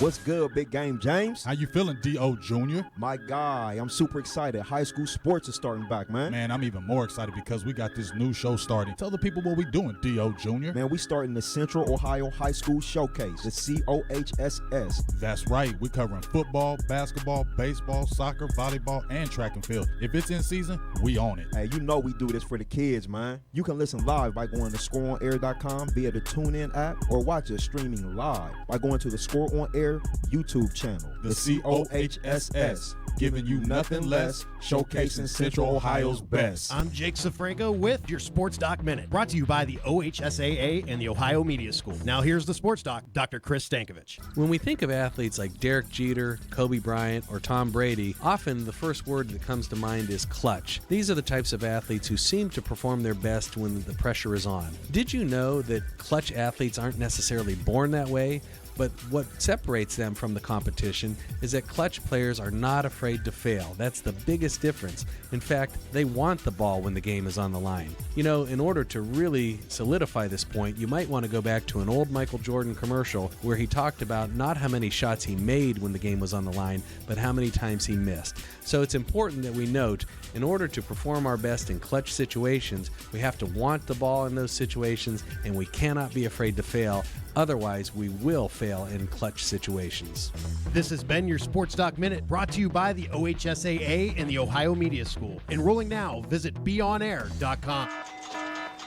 What's good, Big Game James? How you feeling, D.O. Jr.? My guy, I'm super excited. High school sports is starting back, man. Man, I'm even more excited because we got this new show starting. Tell the people what we doing, D.O. Jr. Man, we starting the Central Ohio High School Showcase, the COHSS. That's right. We're covering football, basketball, baseball, soccer, volleyball, and track and field. If it's in season, we own it. Hey, you know we do this for the kids, man. You can listen live by going to scoreonair.com via the TuneIn app, or watch us streaming live by going to the Score On Air YouTube channel, the COHSS, giving you nothing less, showcasing Central Ohio's best. I'm Jake Safranco with your Sports Doc Minute, brought to you by the OHSAA and the Ohio Media School. Now here's the Sports Doc, Dr. Chris Stankovich. When we think of athletes like Derek Jeter, Kobe Bryant, or Tom Brady, often the first word that comes to mind is clutch. These are the types of athletes who seem to perform their best when the pressure is on. Did you know that clutch athletes aren't necessarily born that way? But what separates them from the competition is that clutch players are not afraid to fail. That's the biggest difference. In fact, they want the ball when the game is on the line. You know, in order to really solidify this point, you might want to go back to an old Michael Jordan commercial where he talked about not how many shots he made when the game was on the line, but how many times he missed. So it's important that we note, in order to perform our best in clutch situations, we have to want the ball in those situations, and we cannot be afraid to fail. Otherwise, we will fail in clutch situations. This has been your Sports Doc Minute, brought to you by the OHSAA and the Ohio Media School. Enrolling now, visit beonair.com.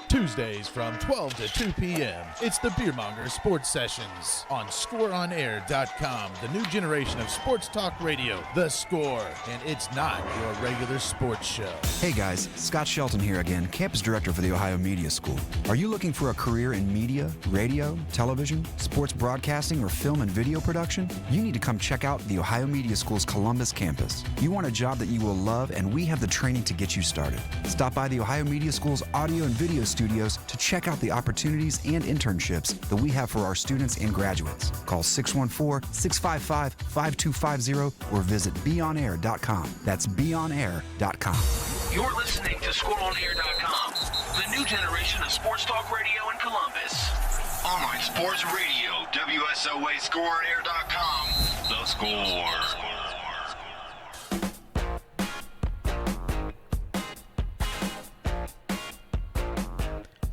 Tuesdays from 12 to 2 p.m. It's the Beermonger Sports Sessions on ScoreOnAir.com, the new generation of sports talk radio, The Score. And it's not your regular sports show. Hey guys, Scott Shelton here again, Campus Director for the Ohio Media School. Are you looking for a career in media, radio, television, sports broadcasting, or film and video production? You need to come check out the Ohio Media School's Columbus campus. You want a job that you will love, and we have the training to get you started. Stop by the Ohio Media School's audio and video studios to check out the opportunities and internships that we have for our students and graduates. Call 614-655-5250 or visit beonair.com. That's beonair.com. You're listening to ScoreOnAir.com, the new generation of sports talk radio in Columbus. Online sports radio, WSOA ScoreOnAir.com. The Score.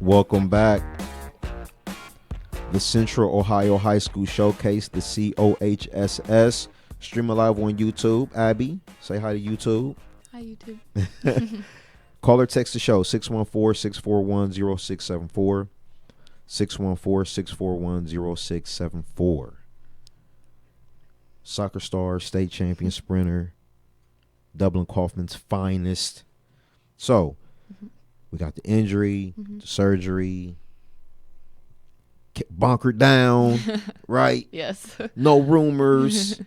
Welcome back. The Central Ohio High School Showcase, the COHSS. Streaming live on YouTube. Abby, say hi to YouTube. Hi, YouTube. Call or text the show, 614-641-0674. 614-641-0674. Soccer star, state champion sprinter, Dublin Coffman's finest. So, We got the injury, Mhm. the surgery, bunkered down, right? Yes. No rumors.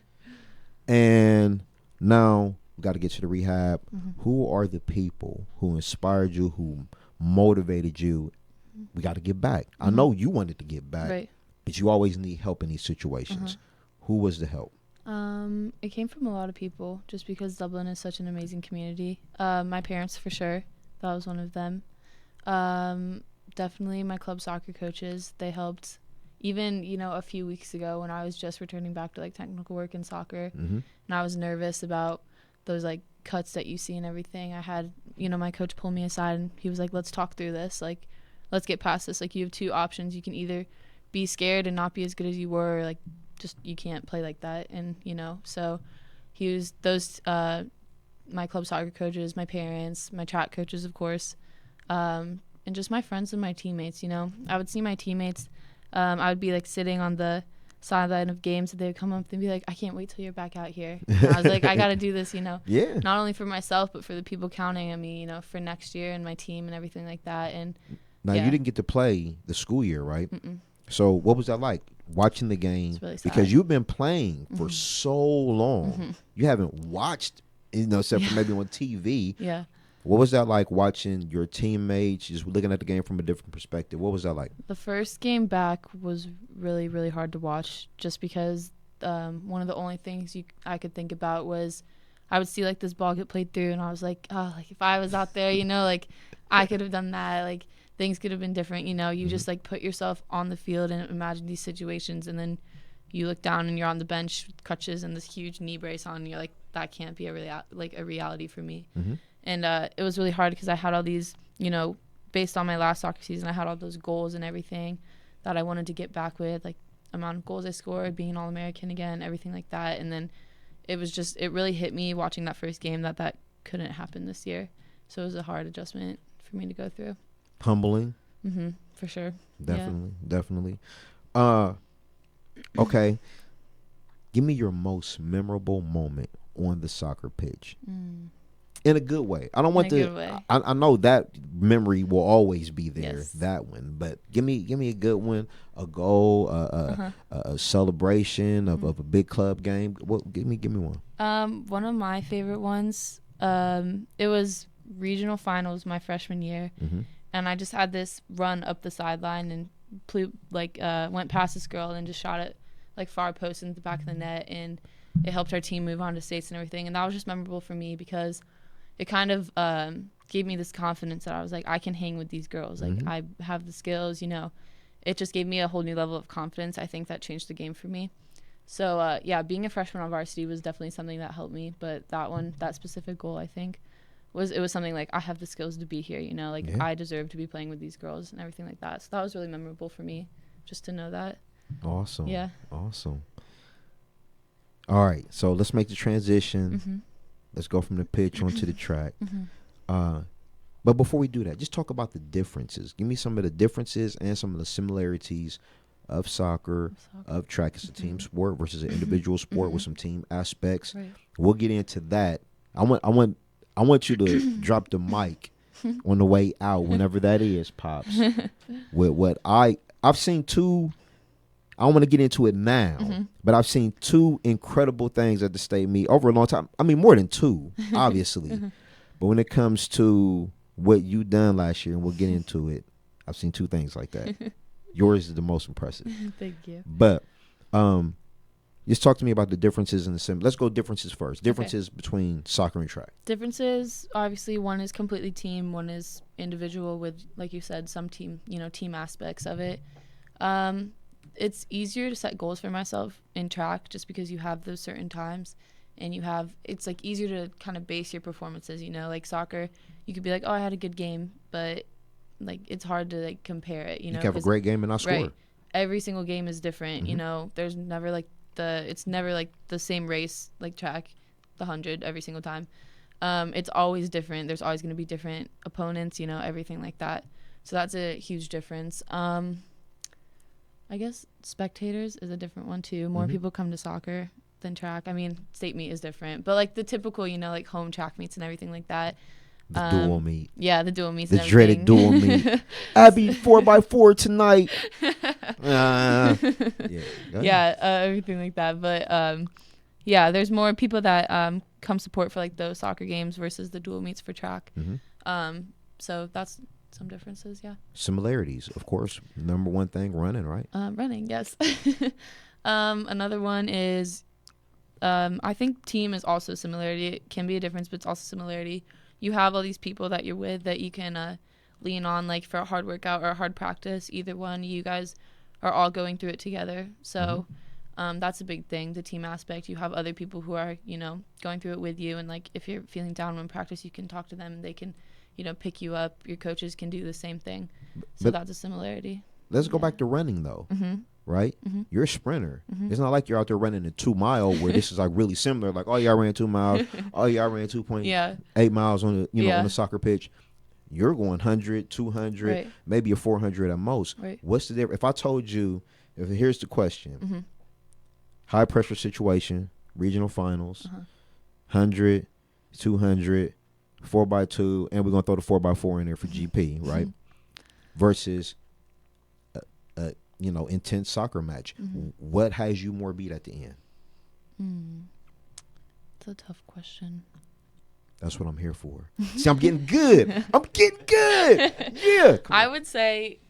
And now we got to get to the rehab. Mhm. Who are the people who inspired you, who motivated you? We got to get back. I know you wanted to get back, Right. but you always need help in these situations. Who was the help? It came from a lot of people just because Dublin is such an amazing community. My parents, for sure. That was one of them. Definitely my club soccer coaches. They helped even, a few weeks ago when I was just returning back to like technical work in soccer and I was nervous about those like cuts that you see and everything. I had, my coach pull me aside and he was like, let's talk through this. Like, let's get past this. Like, you have two options. You can either be scared and not be as good as you were, or like just you can't play like that. And, so he was those, my club soccer coaches, my parents, my track coaches, of course, and just my friends and my teammates. I would see my teammates. I would be like sitting on the sideline of games and they would come up and be like, I can't wait till you're back out here. And I was like, I got to do this, Yeah. not only for myself, but for the people counting on me, for next year and my team and everything like that. And Now, yeah. you didn't get to play the school year, right? Mm-mm. So what was that like, watching the game? It's really sad. Because you've been playing for so long. Mhm. You haven't watched, except for maybe on TV. Yeah. What was that like, watching your teammates, just looking at the game from a different perspective? What was that like? The first game back was really, really hard to watch just because one of the only things I could think about was I would see like this ball get played through and I was like, oh, like if I was out there, like I could have done that. Like things could have been different. You just like put yourself on the field and imagine these situations, and then you look down and you're on the bench with crutches and this huge knee brace on and you're like, that can't be a reality for me. And it was really hard because I had all these, based on my last soccer season, I had all those goals and everything that I wanted to get back with, like amount of goals I scored, being an All-American again, everything like that. And then it really hit me watching that first game that couldn't happen this year. So it was a hard adjustment for me to go through. Humbling. For sure. Definitely. Okay. Give me your most memorable moment on the soccer pitch. In a good way. I don't want In a good way. I know that memory will always be there. Yes. That one, but give me a good one, a goal, a celebration of a big club game. Give me one. One of my favorite ones. It was regional finals my freshman year, and I just had this run up the sideline and went past this girl and just shot it like far post into the back of the net, and it helped our team move on to states and everything. And that was just memorable for me because it kind of gave me this confidence that I was like, I can hang with these girls. Like I have the skills, It just gave me a whole new level of confidence. I think that changed the game for me. So being a freshman on varsity was definitely something that helped me. But that specific goal, I think, was something like I have the skills to be here. I deserve to be playing with these girls and everything like that. So that was really memorable for me, just to know that. Awesome. Yeah. Awesome. All right, so let's make the transition. Let's go from the pitch onto the track. But before we do that, just talk about the differences. Give me some of the differences and some of the similarities of soccer, of track as a team sport versus an individual sport with some team aspects. Right. We'll get into that. I want you to drop the mic on the way out, whenever that is, Pops. With what I've seen two. I don't want to get into it now, but I've seen two incredible things at the state meet over a long time. I mean, more than two, obviously. But when it comes to what you done last year, and we'll get into it, I've seen two things like that. Yours is the most impressive. Thank you. But just talk to me about the differences in the sim. Let's go differences first. Differences between soccer and track. Differences, obviously, one is completely team, one is individual with, like you said, some team aspects of it. It's easier to set goals for myself in track just because you have those certain times and it's like easier to kind of base your performances, like soccer, you could be like, oh, I had a good game, but like it's hard to like compare it, You can have a great game and not score. Right. Every single game is different, there's never it's never like the same race, like track, the 100 every single time. It's always different. There's always going to be different opponents, everything like that. So that's a huge difference. I guess spectators is a different one too. More people come to soccer than track. I mean, state meet is different, but like the typical, like home track meets and everything like that. The dual meet. Yeah, the dual meets. The dreaded dual meet. Abby 4x4 tonight. Everything like that. But yeah, there's more people that come support for like those soccer games versus the dual meets for track. So that's some differences. Yeah. Similarities, of course. Number one thing, running, right? Running, yes. Another one is, I think team is also similarity. It can be a difference, but it's also similarity. You have all these people that you're with that you can lean on, like for a hard workout or a hard practice. Either one, you guys are all going through it together. So that's a big thing, the team aspect. You have other people who are, going through it with you. And like if you're feeling down in practice, you can talk to them and they can, pick you up. Your coaches can do the same thing. So that's a similarity. Let's go back to running though. Right? You're a sprinter. It's not like you're out there running a 2 mile where this is like really similar. Like, oh, y'all ran 2 miles. Oh, y'all ran 2.8 miles on the on the soccer pitch. You're going 100, 200, maybe a 400 at most. What's the difference? If I told you, here's the question: high pressure situation, regional finals, 100, 200, 4x2, and we're gonna throw the 4x4 in there for GP, right? Versus intense soccer match. What has you more beat at the end? That's a tough question. That's what I'm here for. See, I'm getting good. I'm getting good. Yeah. I would say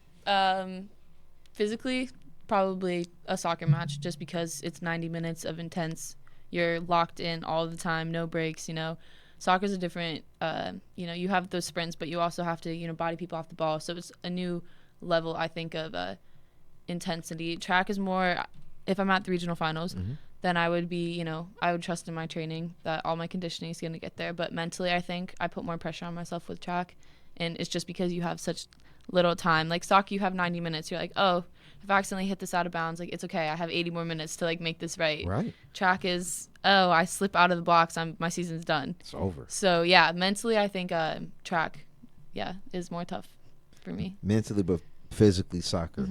physically, probably a soccer match just because it's 90 minutes of intense. You're locked in all the time, no breaks, Soccer's a different, you have those sprints, but you also have to, body people off the ball. So it's a new level, I think, of intensity. Track is more, if I'm at the regional finals, then I would be, I would trust in my training that all my conditioning is going to get there. But mentally, I think I put more pressure on myself with track. And it's just because you have such little time. Like soccer, you have 90 minutes. You're like, oh, if I accidentally hit this out of bounds, like it's okay. I have 80 more minutes to like make this right. Right. Track is, oh, I slip out of the blocks. My season's done. It's over. So yeah, mentally, I think track, is more tough for me. Mentally, but physically, soccer.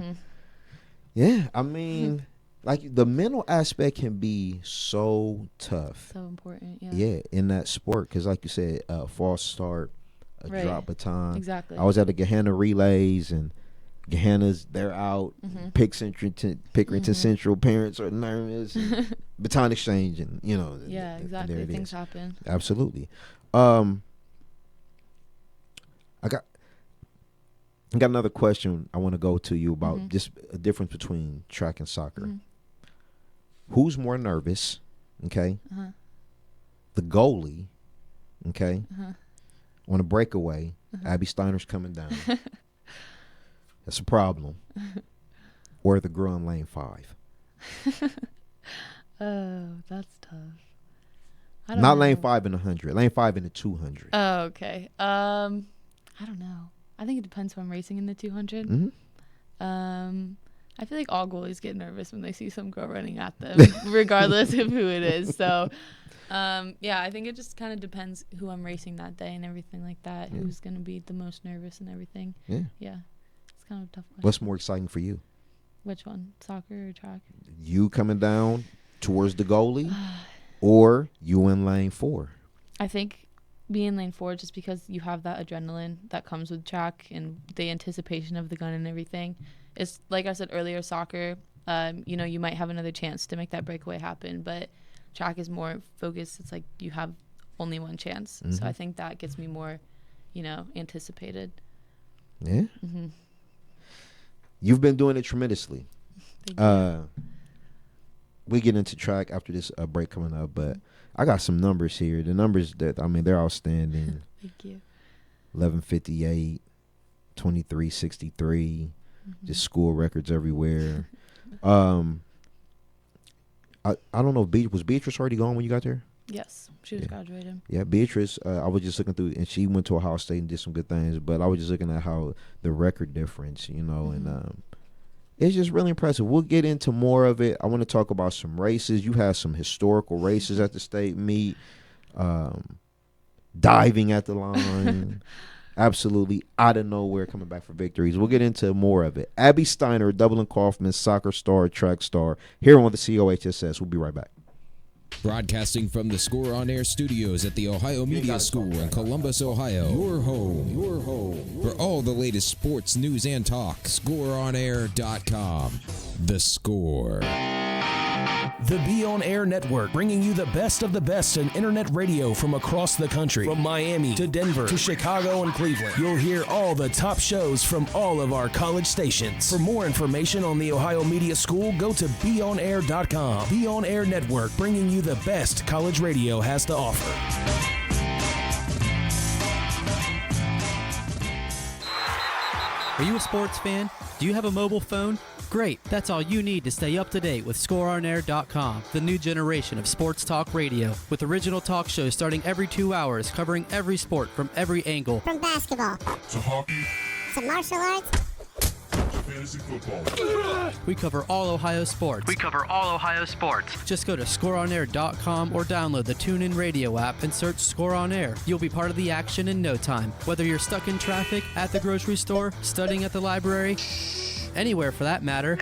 Yeah, I mean, like the mental aspect can be so tough. So important, yeah. Yeah, in that sport, because like you said, false start, a drop baton. Exactly. I was at the Gahanna relays, and Gahanna's, they're out. Pickerington Central parents are nervous. And baton exchange, and Yeah, exactly. Things happen. Absolutely. I got another question I want to go to you about just a difference between track and soccer. Who's more nervous? Okay. The goalie. Okay. On a breakaway, Abby Steiner's coming down. That's a problem. Or the girl in lane 5. Oh, that's tough. Not lane 5 in 100. Lane 5 in the 200. Oh, okay. I don't know. I think it depends who I'm racing in the 200. I feel like all goalies get nervous when they see some girl running at them, regardless of who it is. So, I think it just kind of depends who I'm racing that day and everything like that. Who's going to be the most nervous and everything. Yeah. It's kind of a tough question. What's more exciting for you? Which one? Soccer or track? You coming down towards the goalie or you in lane 4? I think be in lane 4 just because you have that adrenaline that comes with track and the anticipation of the gun and everything. It's like I said earlier, soccer, you might have another chance to make that breakaway happen, but track is more focused. It's like you have only one chance. So I think that gets me more, anticipated. Yeah. You've been doing it tremendously. Thank you. We get into track after this break coming up, but I got some numbers here. The numbers they're outstanding. Thank you. 11:58, 23:63, just school records everywhere. I don't know if was Beatrice already gone when you got there? Yes, she was graduating. Yeah, Beatrice, I was just looking through, and she went to Ohio State and did some good things, but I was just looking at how the record difference, and it's just really impressive. We'll get into more of it. I want to talk about some races. You had some historical races at the state meet, diving at the line, absolutely out of nowhere coming back for victories. We'll get into more of it. Abby Steiner, Dublin Coffman, soccer star, track star, here on the COHSS. We'll be right back. Broadcasting from the Score On Air studios at the Ohio Media School in Columbus, Ohio. Your home for all the latest sports news and talk. ScoreOnAir.com. The Score. The Be On Air Network, bringing you the best of the best in internet radio from across the country. From Miami to Denver to Chicago and Cleveland. You'll hear all the top shows from all of our college stations. For more information on the Ohio Media School, go to BeOnAir.com. Be On Air Network, bringing you the best college radio has to offer. Are you a sports fan? Do you have a mobile phone? Great, that's all you need to stay up to date with ScoreOnAir.com, the new generation of sports talk radio, with original talk shows starting every 2 hours, covering every sport from every angle. From basketball to hockey to martial arts to fantasy football. We cover all Ohio sports. Just go to ScoreOnAir.com or download the TuneIn Radio app and search Score On Air. You'll be part of the action in no time. Whether you're stuck in traffic, at the grocery store, studying at the library, anywhere for that matter.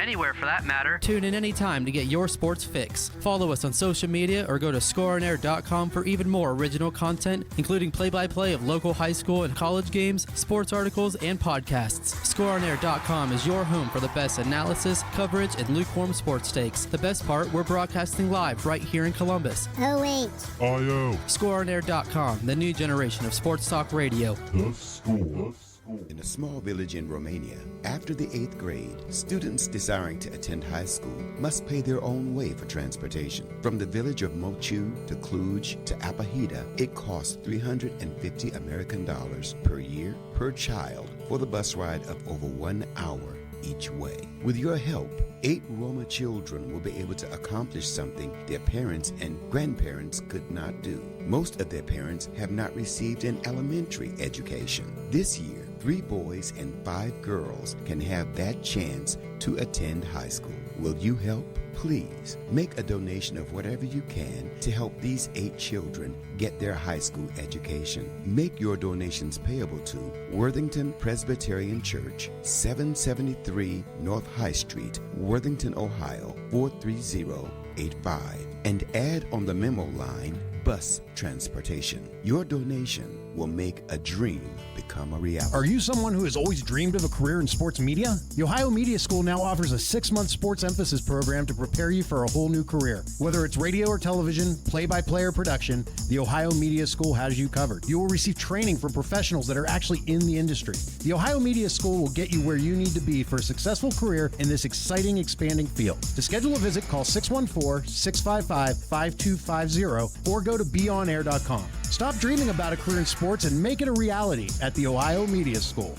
Tune in anytime to get your sports fix. Follow us on social media or go to ScoreOnAir.com for even more original content, including play-by-play of local high school and college games, sports articles, and podcasts. ScoreOnAir.com is your home for the best analysis, coverage, and lukewarm sports takes. The best part, we're broadcasting live right here in Columbus. IO. ScoreOnAir.com, the new generation of sports talk radio. The Score. In a small village in Romania, after the 8th grade, students desiring to attend high school must pay their own way for transportation. From the village of Mochu to Cluj to Apahida, it costs $350 American per year per child for the bus ride of over 1 hour each way. With your help, 8 Roma children will be able to accomplish something their parents and grandparents could not do. Most of their parents have not received an elementary education. This year, 3 boys and 5 girls can have that chance to attend high school. Will you help? Please make a donation of whatever you can to help these 8 children get their high school education. Make your donations payable to Worthington Presbyterian Church, 773 North High Street, Worthington, Ohio, 43085, and add on the memo line bus transportation. Your donation will make a dream become a reality. Are you someone who has always dreamed of a career in sports media? The Ohio Media School now offers a 6-month sports emphasis program to prepare you for a whole new career. Whether it's radio or television, play-by-play or production, the Ohio Media School has you covered. You will receive training from professionals that are actually in the industry. The Ohio Media School will get you where you need to be for a successful career in this exciting, expanding field. To schedule a visit, call 614-655-5250 or go to BeOnAir.com. Stop dreaming about a career in sports and make it a reality at the Ohio Media School.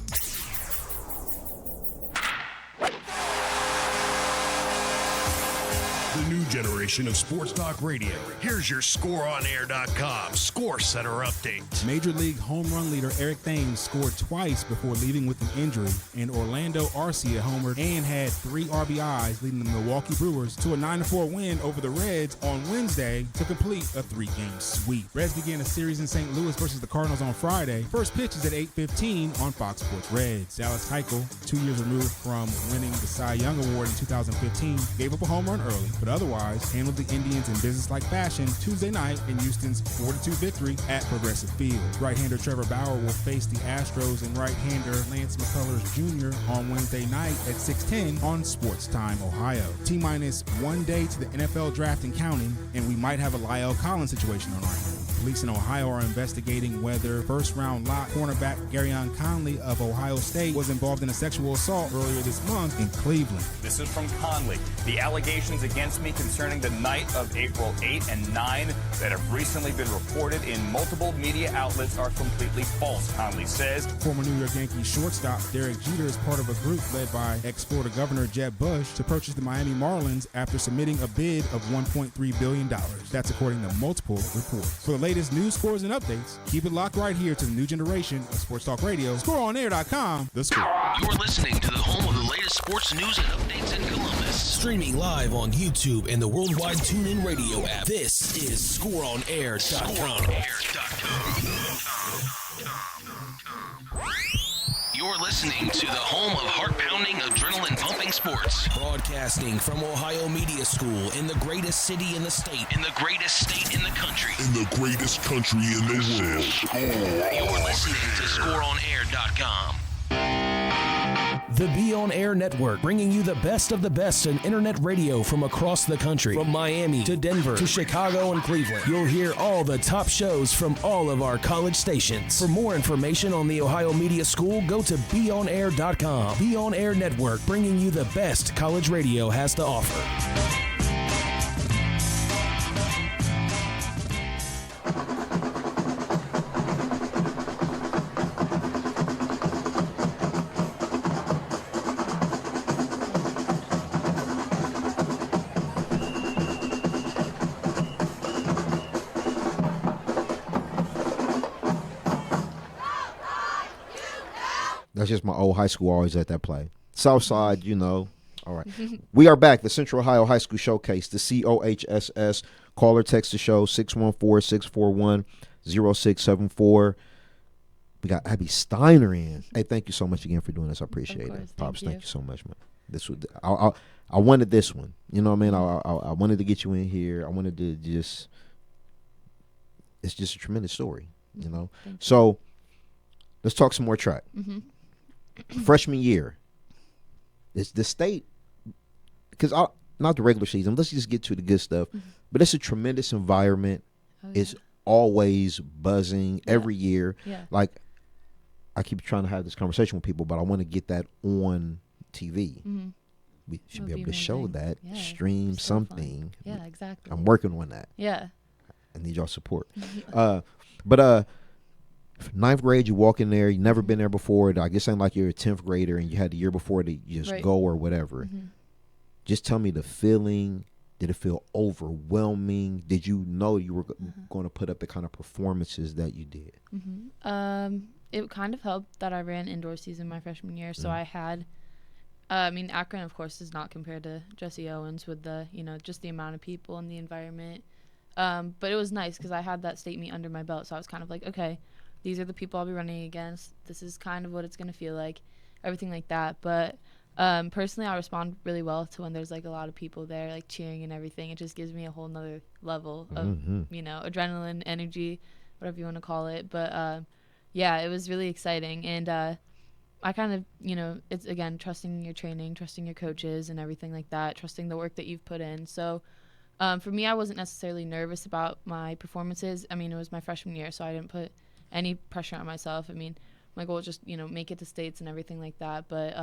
The new generation of sports talk radio. Here's your ScoreOnAir.com Score Center update. Major League home run leader Eric Thames scored twice before leaving with an injury, and Orlando Arcia homered and had 3 RBIs, leading the Milwaukee Brewers to a 9-4 win over the Reds on Wednesday to complete a 3-game sweep. Reds began a series in St. Louis versus the Cardinals on Friday. First pitch is at 8:15 on Fox Sports Reds. Dallas Keuchel, 2 years removed from winning the Cy Young Award in 2015, gave up a home run early, but otherwise handled the Indians in business-like fashion Tuesday night in Houston's 4-2 victory at Progressive Field. Right-hander Trevor Bauer will face the Astros and right-hander Lance McCullers Jr. on Wednesday night at 6:10 on Sports Time, Ohio. T-minus 1 day to the NFL draft and counting, and we might have a Lyle Collins situation on our hands. Police in Ohio are investigating whether first-round lock cornerback Garyon Conley of Ohio State was involved in a sexual assault earlier this month in Cleveland. This is from Conley. The allegations against me concerning the night of April 8 and 9 that have recently been reported in multiple media outlets are completely false, Conley says. Former New York Yankees shortstop Derek Jeter is part of a group led by ex-Florida Governor Jeb Bush to purchase the Miami Marlins after submitting a bid of $1.3 billion. That's according to multiple reports. For the latest news, scores, and updates, keep it locked right here to the new generation of Sports Talk Radio. ScoreOnAir.com, The Score. You're listening to the home of the latest sports news and updates in Columbus. Streaming live on YouTube and the worldwide TuneIn Radio app. This is ScoreOnAir.com. You're You're listening to the home of heart-pounding, adrenaline-pumping sports. Broadcasting from Ohio Media School in the greatest city in the state. In the greatest state in the country. In the greatest country in the world. You're listening to ScoreOnAir.com. The Be On Air Network, bringing you the best of the best in internet radio from across the country. From Miami to Denver to Chicago and Cleveland. You'll hear all the top shows from all of our college stations. For more information on the Ohio Media School, go to BeOnAir.com. Be On Air Network, bringing you the best college radio has to offer. That's just my old high school always at that play. Southside, you know. All right. We are back. The Central Ohio High School Showcase, the COHSS. Call or text the show, 614-641-0674. We got Abby Steiner in. Hey, thank you so much again for doing this. I appreciate it. Pops, thank you so much, man. This was I wanted this one. You know what I mean? I wanted to get you in here. I wanted to just, it's just a tremendous story, you know? So let's talk some more track. Mm-hmm. Freshman year, it's the state, because not the regular season. Let's just get to the good stuff. Mm-hmm. But it's a tremendous environment. Oh, yeah. It's always buzzing every year. Yeah. Like, I keep trying to have this conversation with people, but I want to get that on TV. Mm-hmm. We should be able to show that, stream something. Yeah, exactly. I'm working on that. Yeah. I need y'all support. But ninth grade, you walk in there, you never been there before. I guess ain't like you're a 10th grader and you had the year before to just go or whatever. Mm-hmm. Just tell me the feeling. Did it feel overwhelming? Did you know you were going to put up the kind of performances that you did? Mm-hmm. It kind of helped that I ran indoor season my freshman year, so I had. I mean, Akron, of course, is not compared to Jesse Owens with the, just the amount of people and the environment. But it was nice because I had that state meet under my belt, so I was kind of like, okay, these are the people I'll be running against. This is kind of what it's going to feel like, everything like that. But personally, I respond really well to when there's, like, a lot of people there, like, cheering and everything. It just gives me a whole nother level of, adrenaline, energy, whatever you want to call it. But, yeah, it was really exciting. And I kind of, it's, again, trusting your training, trusting your coaches and everything like that, trusting the work that you've put in. So for me, I wasn't necessarily nervous about my performances. I mean, it was my freshman year, so I didn't put any pressure on myself. I mean, my goal was just, make it to states and everything like that. But,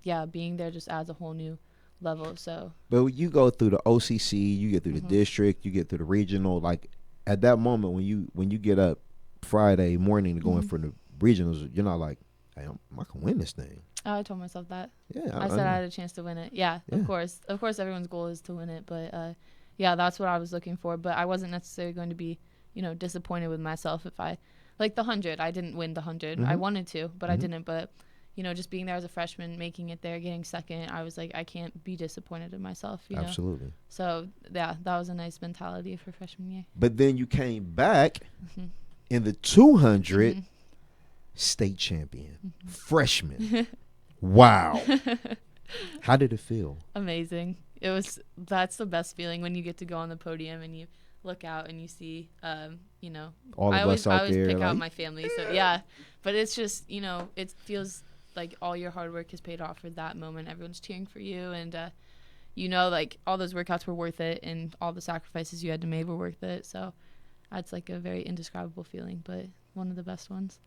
yeah, being there just adds a whole new level. So, but you go through the OCC, you get through the district, you get through the regional. Like, at that moment when you get up Friday morning to go in for the regionals, you're not like, hey, I can win this thing. I told myself that. Yeah, I said I had a chance to win it. Yeah, of course, everyone's goal is to win it. But yeah, that's what I was looking for. But I wasn't necessarily going to be, disappointed with myself if I, like the 100. I didn't win the 100. I wanted to, but I didn't. But just being there as a freshman, making it there, getting second, I was like, I can't be disappointed in myself. Absolutely. So yeah, that was a nice mentality for freshman year. But then you came back in the 200. State champion, freshman. Wow. How did it feel? Amazing. That's the best feeling when you get to go on the podium and you look out and you see, all of us out there. I always pick out my family. So yeah, but it's just, it feels like all your hard work has paid off for that moment. Everyone's cheering for you. And, like all those workouts were worth it and all the sacrifices you had to make were worth it. So that's like a very indescribable feeling, but one of the best ones.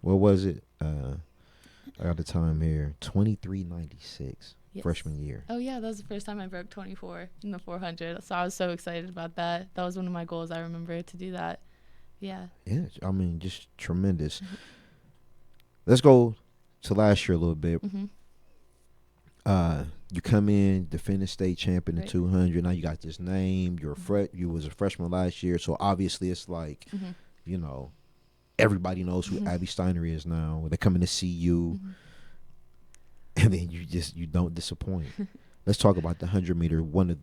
What was it? I got the time here. 23:96, freshman year. Oh, yeah. That was the first time I broke 24 in the 400. So I was so excited about that. That was one of my goals. I remember to do that. Yeah. Yeah. I mean, just tremendous. Let's go to last year a little bit. You come in, defend the state champion in 200. Now you got this name. You was a freshman last year. So obviously it's like, everybody knows who Abby Steiner is now. They're coming to see you. And then you don't disappoint. Let's talk about the 100-meter, one of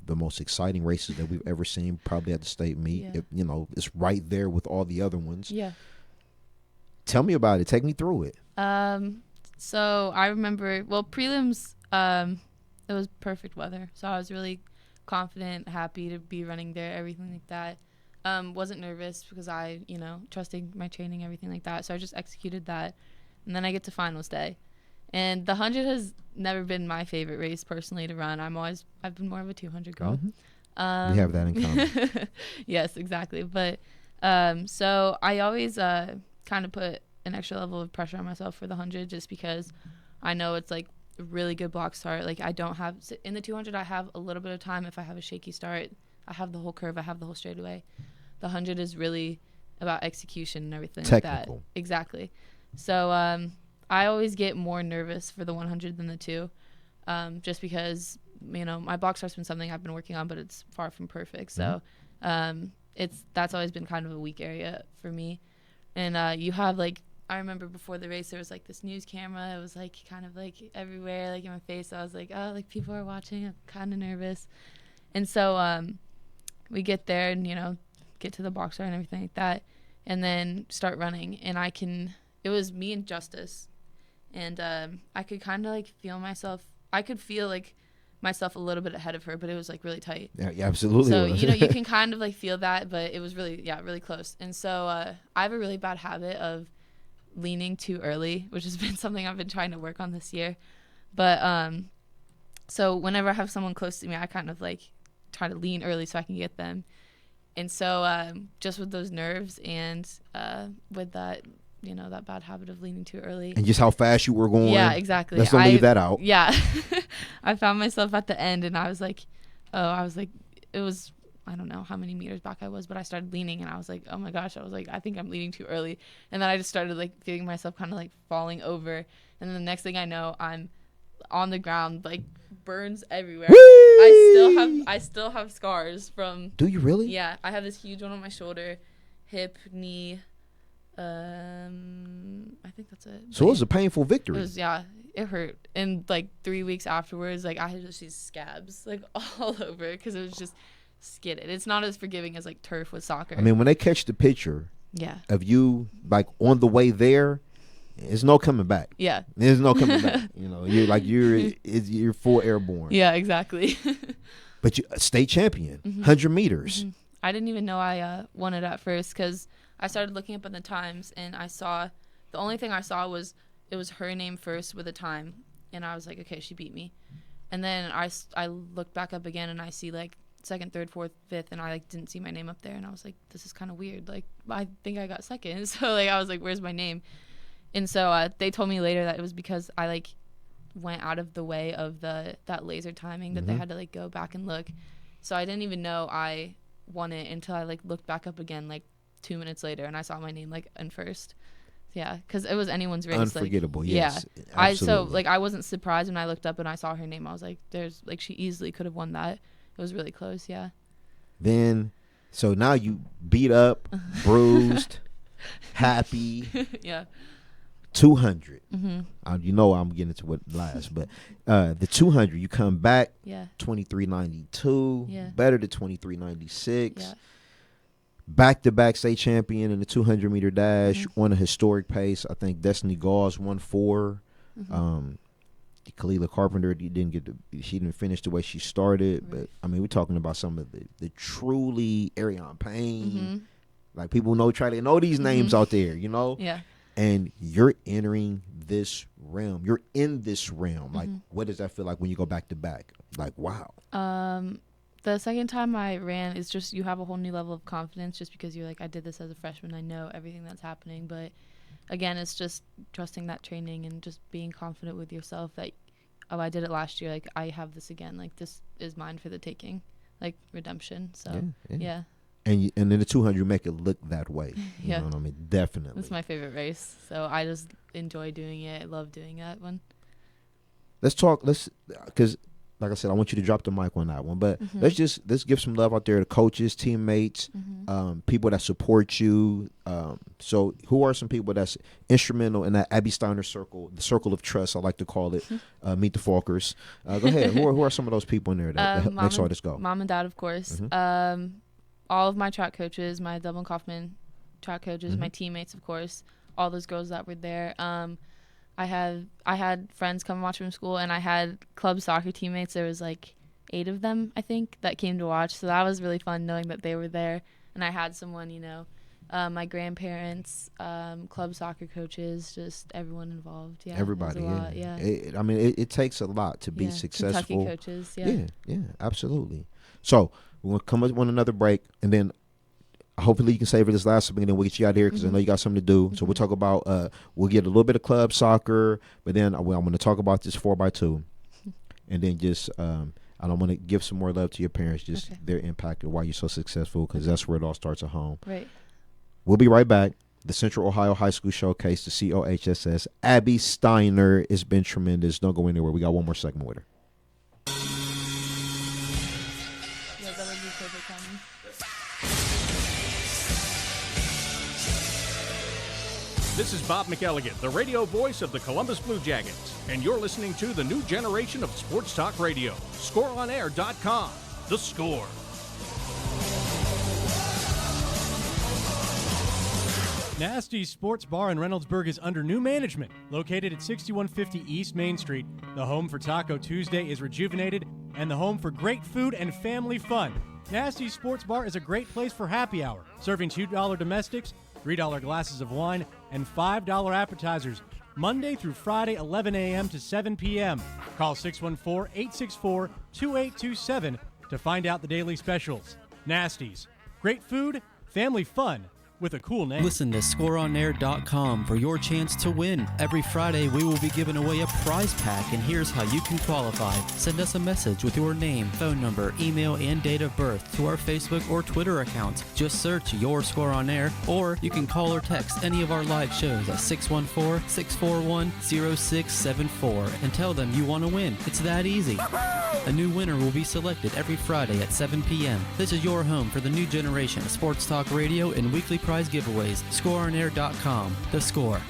the most exciting races that we've ever seen, probably at the state meet. Yeah. It's right there with all the other ones. Yeah. Tell me about it. Take me through it. So I remember, well, prelims, it was perfect weather. So I was really confident, happy to be running there, everything like that. Wasn't nervous because I, trusting my training, everything like that. So I just executed that. And then I get to finals day. And the 100 has never been my favorite race personally to run. I've been more of a 200 girl. We have that in common. Yes, exactly. But so I always kind of put an extra level of pressure on myself for the 100 just because I know it's like a really good block start. Like I don't have in the 200 I have a little bit of time. If I have a shaky start, I have the whole curve, I have the whole straightaway. The 100 is really about execution and everything Technical. like that. Exactly. So I always get more nervous for the 100 than the 2, just because my block start's been something I've been working on, but it's far from perfect. So that's always been kind of a weak area for me. And you have I remember before the race there was this news camera. It was kind of everywhere, in my face. So I was oh, people are watching. I'm kind of nervous. And so we get there and get to the box start and everything like that, and then start running. And it was me and Justice, and I could kind of feel myself. I could feel myself a little bit ahead of her, but it was really tight. Yeah, absolutely. So you can kind of feel that, but it was really close. And so I have a really bad habit of leaning too early, which has been something I've been trying to work on this year. But so whenever I have someone close to me, I kind of try to lean early so I can get them. And so just with those nerves and with that, that bad habit of leaning too early. And just how fast you were going. Yeah, exactly. Let's not leave that out. Yeah. I found myself at the end and I was it was, I don't know how many meters back I was, but I started leaning and I was oh my gosh, I was I think I'm leaning too early. And then I just started feeling myself kind of falling over. And then the next thing I know, I'm on the ground, burns everywhere. I still have scars from. Do you really? Yeah, I have this huge one on my shoulder, hip, knee. I think that's it. So it was a painful victory. It hurt. And 3 weeks afterwards, I had just these scabs all over because it was just skidded. It's not as forgiving as turf with soccer. I mean, when they catch the picture of you on the way there, there's no coming back. Yeah. There's no coming back. You're full airborne. Yeah, exactly. But you state champion, 100 meters. I didn't even know I won it at first because I started looking up at the times and the only thing I saw was it was her name first with a time. And I was okay, she beat me. And then I looked back up again and I see second, third, fourth, fifth, and I didn't see my name up there. And I was this is kind of weird. I think I got second. So I was where's my name? And so they told me later that it was because I went out of the way of that laser timing that they had to go back and look. So I didn't even know I won it until I looked back up again 2 minutes later and I saw my name in first. Yeah, because it was anyone's race. Unforgettable. Yes. Yeah. Absolutely. I wasn't surprised when I looked up and I saw her name. I was there's she easily could have won that. It was really close. Yeah. Then, so now you beat up, bruised, happy. Yeah. 200. I'm getting into what last, but the 200, you come back. Yeah. 23.92. Yeah. Better than 23.96. Yeah. Back-to-back state champion in the 200-meter dash on a historic pace. I think Destiny Gauze won 4. Kalila Carpenter, she didn't finish the way she started, but I mean, we're talking about some of the truly Ariane Payne, people know these names out there, Yeah. And you're entering this realm. You're in this realm. What does that feel like when you go back to back? Wow. The second time I ran, it's just you have a whole new level of confidence just because you're I did this as a freshman. I know everything that's happening. But, again, it's just trusting that training and just being confident with yourself that, oh, I did it last year. I have this again. This is mine for the taking. Redemption. So, yeah. And in the 200, you make it look that way. You know what I mean? Definitely. It's my favorite race. So I just enjoy doing it. I love doing that one. Let's talk. Because like I said, I want you to drop the mic on that one. But let's give some love out there to coaches, teammates, people that support you. So who are some people that's instrumental in that Abby Steiner circle, the circle of trust, I like to call it, Meet the Falkers. Go ahead. Who are some of those people in there that makes all this go? Mom and Dad, of course. All of my track coaches, my Dublin Coffman track coaches, my teammates, of course, all those girls that were there. I had friends come watch from school, and I had club soccer teammates. There was like 8 of them, I think, that came to watch. So that was really fun knowing that they were there. And I had someone, my grandparents, club soccer coaches, just everyone involved. Yeah, everybody. it was a lot, yeah. It takes a lot to be successful. Kentucky coaches. Yeah. Yeah, absolutely. So we're gonna come up with another break, and then hopefully you can save it this last segment, and then we'll get you out here because I know you got something to do. So we'll talk about we'll get a little bit of club soccer, but then I'm going to talk about this 4x2, and then just I don't want to give some more love to your parents, just their impact and why you're so successful, because that's where it all starts at home. Right. We'll be right back. The Central Ohio High School Showcase, the COHSS. Abby Steiner has been tremendous. Don't go anywhere. We got one more segment with her. Yeah, that would be perfect timing. This is Bob McElligott, the radio voice of the Columbus Blue Jackets, and you're listening to the new generation of sports talk radio. ScoreOnAir.com. The Score. Nasty's Sports Bar in Reynoldsburg is under new management. Located at 6150 East Main Street, the home for Taco Tuesday is rejuvenated and the home for great food and family fun. Nasty's Sports Bar is a great place for happy hour, serving $2 domestics, $3 glasses of wine, and $5 appetizers, Monday through Friday, 11 a.m. to 7 p.m. Call 614-864-2827 to find out the daily specials. Nasty's. Great food, family fun, with a cool name. Listen to ScoreOnAir.com for your chance to win. Every Friday, we will be giving away a prize pack, and here's how you can qualify. Send us a message with your name, phone number, email, and date of birth to our Facebook or Twitter accounts. Just search Your Score on Air, or you can call or text any of our live shows at 614-641-0674 and tell them you want to win. It's that easy. A new winner will be selected every Friday at 7 p.m. This is your home for the new generation of sports talk radio and weekly prize giveaways. ScoreOnAir.com. The Score.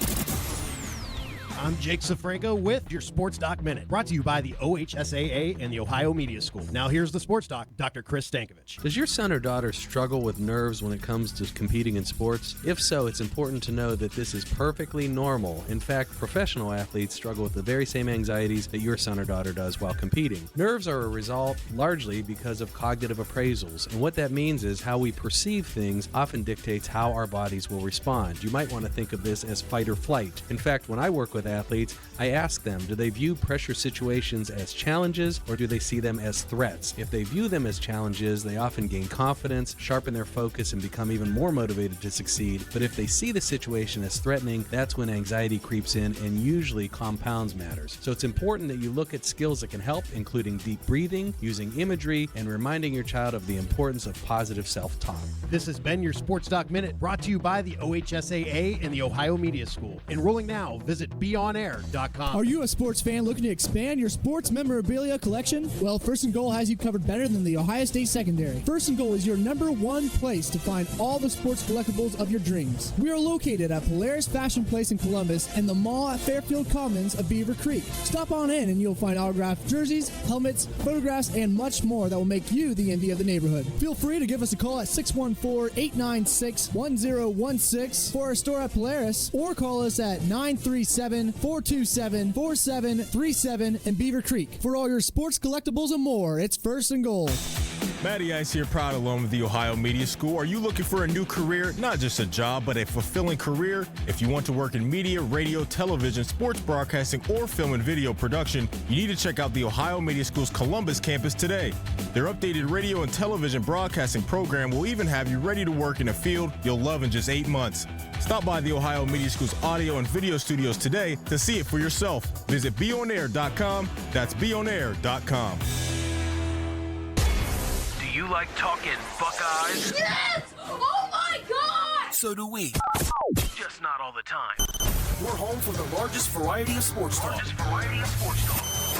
I'm Jake Safranco with your Sports Doc Minute, brought to you by the OHSAA and the Ohio Media School. Now here's the Sports Doc, Dr. Chris Stankovich. Does your son or daughter struggle with nerves when it comes to competing in sports? If so, it's important to know that this is perfectly normal. In fact, professional athletes struggle with the very same anxieties that your son or daughter does while competing. Nerves are a result largely because of cognitive appraisals, and what that means is how we perceive things often dictates how our bodies will respond. You might want to think of this as fight or flight. In fact, when I work with athletes, I ask them, do they view pressure situations as challenges or do they see them as threats? If they view them as challenges, they often gain confidence, sharpen their focus, and become even more motivated to succeed. But if they see the situation as threatening, that's when anxiety creeps in and usually compounds matters. So it's important that you look at skills that can help, including deep breathing, using imagery, and reminding your child of the importance of positive self-talk. This has been your Sports Doc Minute, brought to you by the OHSAA and the Ohio Media School. Enrolling now, visit BeOnAir.com. Are you a sports fan looking to expand your sports memorabilia collection? Well, First and Goal has you covered better than the Ohio State Secondary. First and Goal is your #1 place to find all the sports collectibles of your dreams. We are located at Polaris Fashion Place in Columbus and the mall at Fairfield Commons of Beaver Creek. Stop on in and you'll find autographed jerseys, helmets, photographs, and much more that will make you the envy of the neighborhood. Feel free to give us a call at 614-896-1016 for our store at Polaris, or call us at 937-427-4737 in Beaver Creek. For all your sports collectibles and more, it's First and Goal. Matty Ice here, proud alum of the Ohio Media School. Are you looking for a new career, not just a job, but a fulfilling career? If you want to work in media, radio, television, sports broadcasting, or film and video production, you need to check out the Ohio Media School's Columbus campus today. Their updated radio and television broadcasting program will even have you ready to work in a field you'll love in just 8 months. Stop by the Ohio Media School's audio and video studios today to see it for yourself. Visit BeOnAir.com. That's BeOnAir.com. Do you like talking Buckeyes? Yes! Oh my God! So do we. Just not all the time. We're home for the largest variety of sports talk.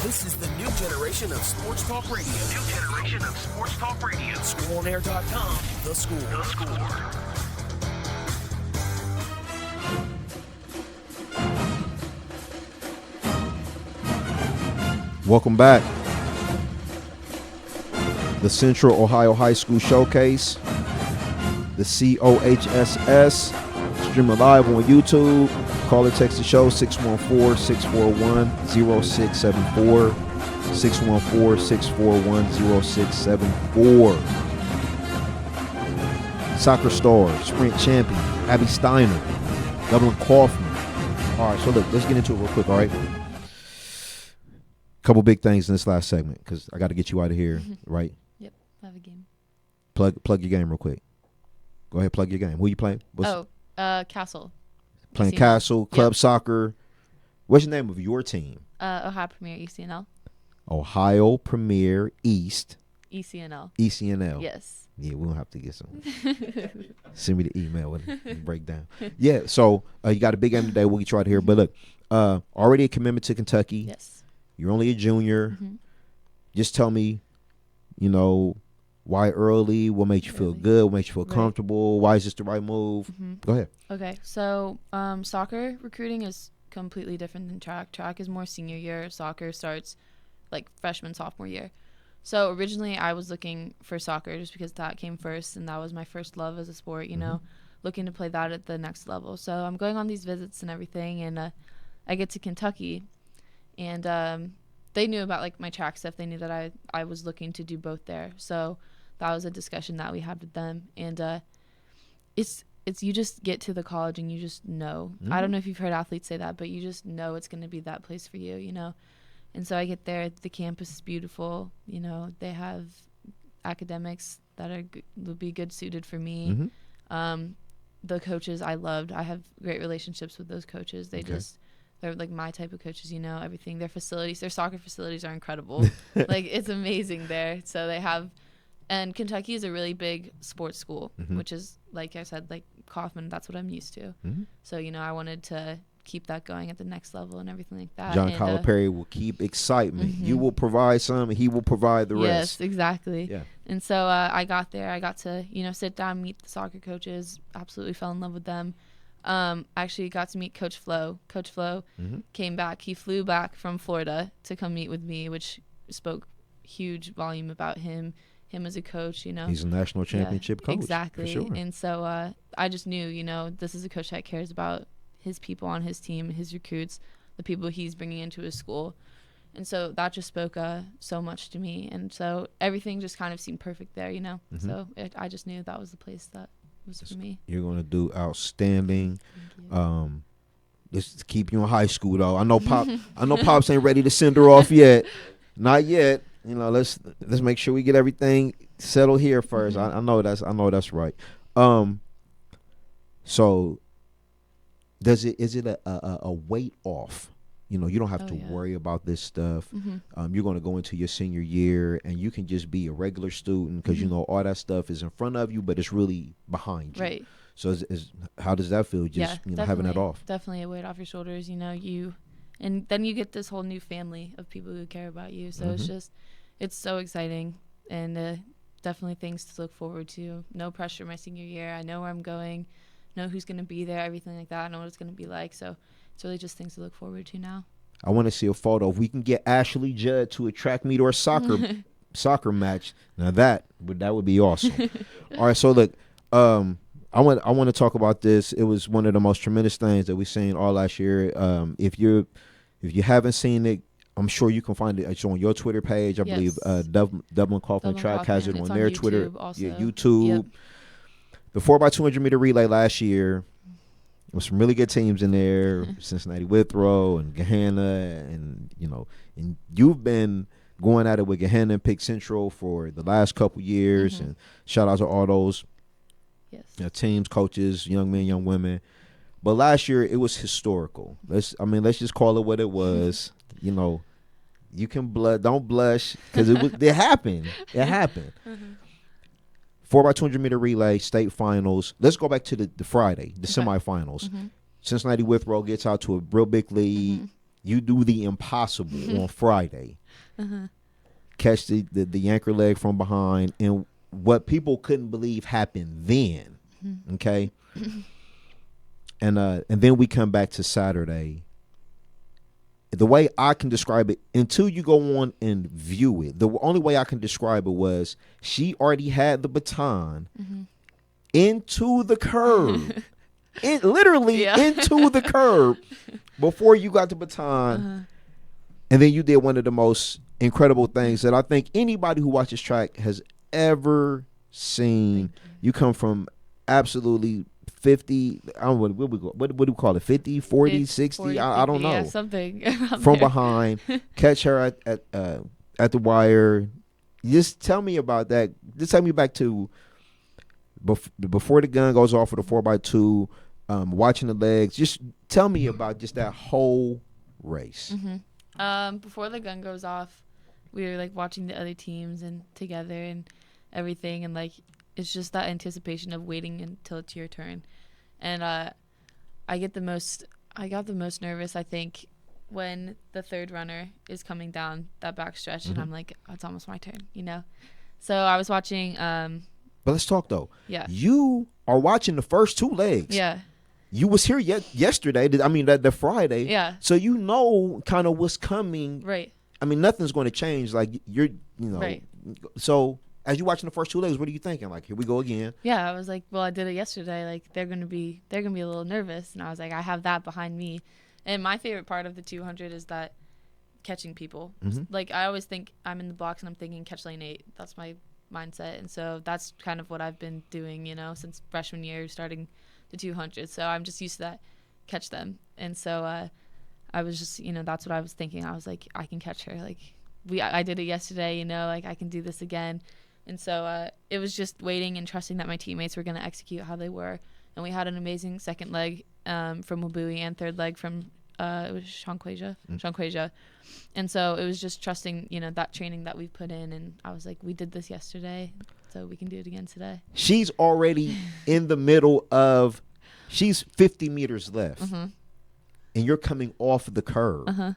This is the new generation of sports talk radio. ScoreOnAir.com. The Score. The Score. Welcome back. The Central Ohio High School Showcase, the COHSS, streaming live on YouTube, Call or text the show 614-641-0674. 614-641-0674. Soccer star, sprint champion, Abby Steiner, Dublin Coffman. All right, so look, let's get into it real quick, all right? Couple big things in this last segment because I got to get you out of here, right? Yep, I have a game. Plug your game real quick. Go ahead, plug your game. Who you playing? Castle. Playing ECNL. Castle, club Yep. soccer. What's the name of your team? Ohio Premier ECNL. Ohio Premier East. ECNL. ECNL. Yes. Yeah, we'll have to get some. Send me the email with a breakdown. Yeah, so you got a big game today. We'll get you out of here. But look, already a commitment to Kentucky. Yes. You're only a junior. Just tell me, why early? What makes you feel good? What makes you feel comfortable? Why is this the right move? Go ahead. Okay, so soccer recruiting is completely different than track. Track is more senior year. Soccer starts like freshman, sophomore year. So originally I was looking for soccer just because that came first and that was my first love as a sport, looking to play that at the next level. So I'm going on these visits and everything, and I get to Kentucky, and they knew about like my track stuff. They knew that I was looking to do both there. So that was a discussion that we had with them, and it's you just get to the college and you just know. I don't know if you've heard athletes say that, but you just know it's going to be that place for you, And so I get there, the campus is beautiful. They have academics that would be good suited for me. The coaches I loved. I have great relationships with those coaches. They're like my type of coaches, everything. Their facilities, their soccer facilities are incredible. Like it's amazing there. So they have, and Kentucky is a really big sports school, which is, like I said, like Coffman, that's what I'm used to. So, I wanted to keep that going at the next level and everything like that. John Calipari will keep excitement. You will provide some, and he will provide the rest. Yes, exactly. Yeah. And so I got there. I got to, sit down, meet the soccer coaches, absolutely fell in love with them. Actually got to meet Coach Flo. Coach Flo came back. He flew back from Florida to come meet with me, which spoke huge volume about him as a coach, He's a national championship coach. Exactly. For sure. And so I just knew, this is a coach that cares about his people on his team, his recruits, the people he's bringing into his school. And so that just spoke so much to me. And so everything just kind of seemed perfect there, So I just knew that was the place that was for me. You're going to do outstanding. Let's keep you in high school, though. I know Pops ain't ready to send her off yet. Not yet. Let's make sure we get everything settled here first. I know that's right. So is it a weight off? You don't have to worry about this stuff. You're going to go into your senior year and you can just be a regular student because all that stuff is in front of you, but it's really behind you. Right. So how does that feel? Just having that off. Definitely a weight off your shoulders. And then you get this whole new family of people who care about you. So it's so exciting, and definitely things to look forward to. No pressure my senior year. I know where I'm going, know who's going to be there, everything like that. I know what it's going to be like. So it's really just things to look forward to now. I want to see a photo. If we can get Ashley Judd to a track meet or a soccer match, now that would be awesome. All right, so look, I want to talk about this. It was one of the most tremendous things that we've seen all last year. If you haven't seen it, I'm sure you can find it. It's on your Twitter page. I believe Dublin Coffman Track has it on their Twitter. Also. Yeah, YouTube. Yep. The 4x200 meter relay last year, there was some really good teams in there. Cincinnati Withrow and Gahanna, and and you've been going at it with Gahanna and Pick Central for the last couple years. And shout out to all those teams, coaches, young men, young women. But last year it was historical. Let's just call it what it was. You can don't blush because it happened. It happened. 4x200 meter relay state finals. Let's go back to the Friday, the semifinals. Cincinnati Withrow gets out to a real big lead. You do the impossible on Friday. Catch the anchor leg from behind, and what people couldn't believe happened then. Okay. And then we come back to Saturday. The way I can describe it, until you go on and view it, the only way I can describe it was she already had the baton into the curve. literally into the curb before you got the baton. And then you did one of the most incredible things that I think anybody who watches track has ever seen. You come from absolutely 50, I don't know, what do we call it, 50, 40, 60? 40, I don't know. Yeah, something. From behind, catch her at the wire. Just tell me about that. Just take me back to before the gun goes off with the 4x2, watching the legs. Just tell me about just that whole race. Before the gun goes off, we were like watching the other teams and together and everything, and like it's just that anticipation of waiting until it's your turn. And I got the most nervous, I think, when the third runner is coming down that back stretch, and I'm like, oh, it's almost my turn, you know. So I was watching. But let's talk though. Yeah. You are watching the first two legs. Yeah. You was here yesterday. I mean, the Friday. Yeah. So you know kind of what's coming. Right. I mean, nothing's going to change. Like you know. Right. So as you're watching the first two legs, what are you thinking? Like, here we go again. Yeah, I was like, well, I did it yesterday. Like they're gonna be a little nervous, and I was like, I have that behind me. And my favorite part of the 200 is that catching people. Like I always think I'm in the box and I'm thinking catch lane 8. That's my mindset, and so that's kind of what I've been doing, you know, since freshman year, starting the 200. So I'm just used to that, catch them. And so I was just, you know, that's what I was thinking. I was like, I can catch her. Like I did it yesterday, you know, like I can do this again. And so it was just waiting and trusting that my teammates were going to execute how they were. And we had an amazing second leg from Wabui and third leg from it was Shankwasia. And so it was just trusting, you know, that training that we've put in. And I was like, we did this yesterday, so we can do it again today. She's already in the middle of, she's 50 meters left. And you're coming off the curve.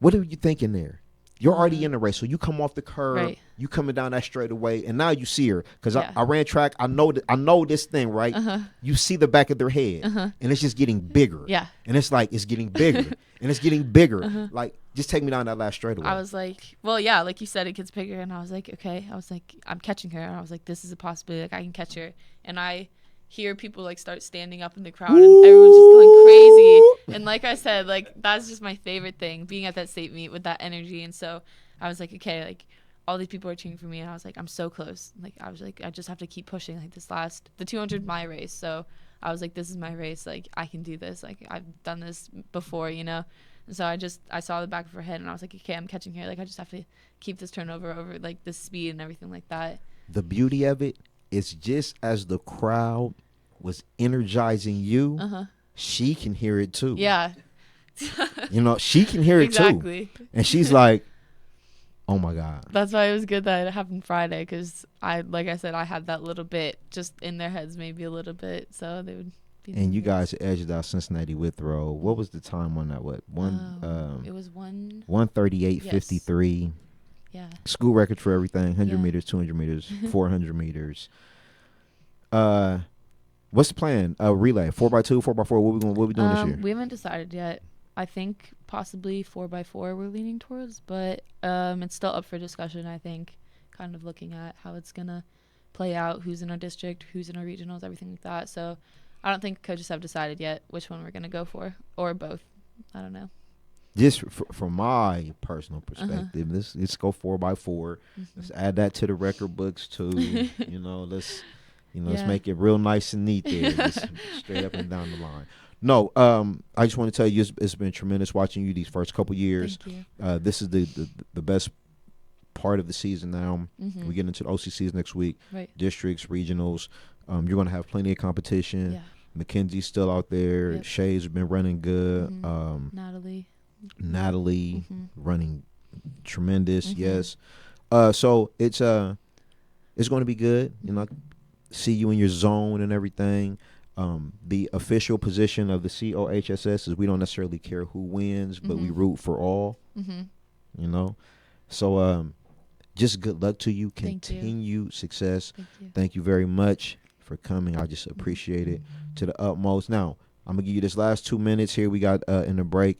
What are you thinking there? You're already in the race, so you come off the curve. Right. You coming down that straightaway, and now you see her. Because I ran track. I know this thing, right? You see the back of their head, and it's just getting bigger. Yeah. And it's like, it's getting bigger, and it's getting bigger. Like, just take me down that last straightaway. I was like, well, yeah, like you said, it gets bigger. And I was like, okay. I was like, I'm catching her. And I was like, this is a possibility. Like, I can catch her. And I hear people like start standing up in the crowd, and everyone's just going crazy. And like I said, like that's just my favorite thing, being at that state meet with that energy. And so I was like, okay, like all these people are cheering for me, and I was like, I'm so close. Like I was like, I just have to keep pushing. Like the 200 my race. So I was like, this is my race. Like I can do this. Like I've done this before, you know. And so I saw the back of her head, and I was like, okay, I'm catching her. Like I just have to keep this turnover over like the speed and everything like that. The beauty of it is, just as the crowd was energizing you, she can hear it too. Yeah. You know, she can hear it exactly. too. And she's like, oh my God. That's why it was good that it happened Friday, because like I said, I had that little bit just in their heads, maybe a little bit, so they would be And you guys edged out Cincinnati Withrow. What was the time on that? It was 1:38:53. Yeah. School record for everything: 100 meters, 200 meters, 400 meters. What's the plan? Relay, 4x2, 4x4. What we doing this year? We haven't decided yet. I think possibly 4x4 we're leaning towards, but it's still up for discussion. I think, kind of looking at how it's gonna play out, who's in our district, who's in our regionals, everything like that. So I don't think coaches have decided yet which one we're gonna go for, or both. I don't know. Just from my personal perspective, let's go 4x4. Let's add that to the record books too. Let's make it real nice and neat there, just straight up and down the line. No, I just want to tell you, it's been tremendous watching you these first couple years. Thank you. This is the best part of the season now. We get into the OCCs next week, right. Districts, regionals. You're going to have plenty of competition. Yeah. Mackenzie's still out there. Yep. Shay's been running good. Natalie running tremendous. Yes. So it's going to be good. See you in your zone and everything. The official position of the COHSS is we don't necessarily care who wins, but we root for all. So just good luck to you. Continued success. Thank you very much for coming. I just appreciate it to the utmost. Now I'm gonna give you this last 2 minutes here we got in the break.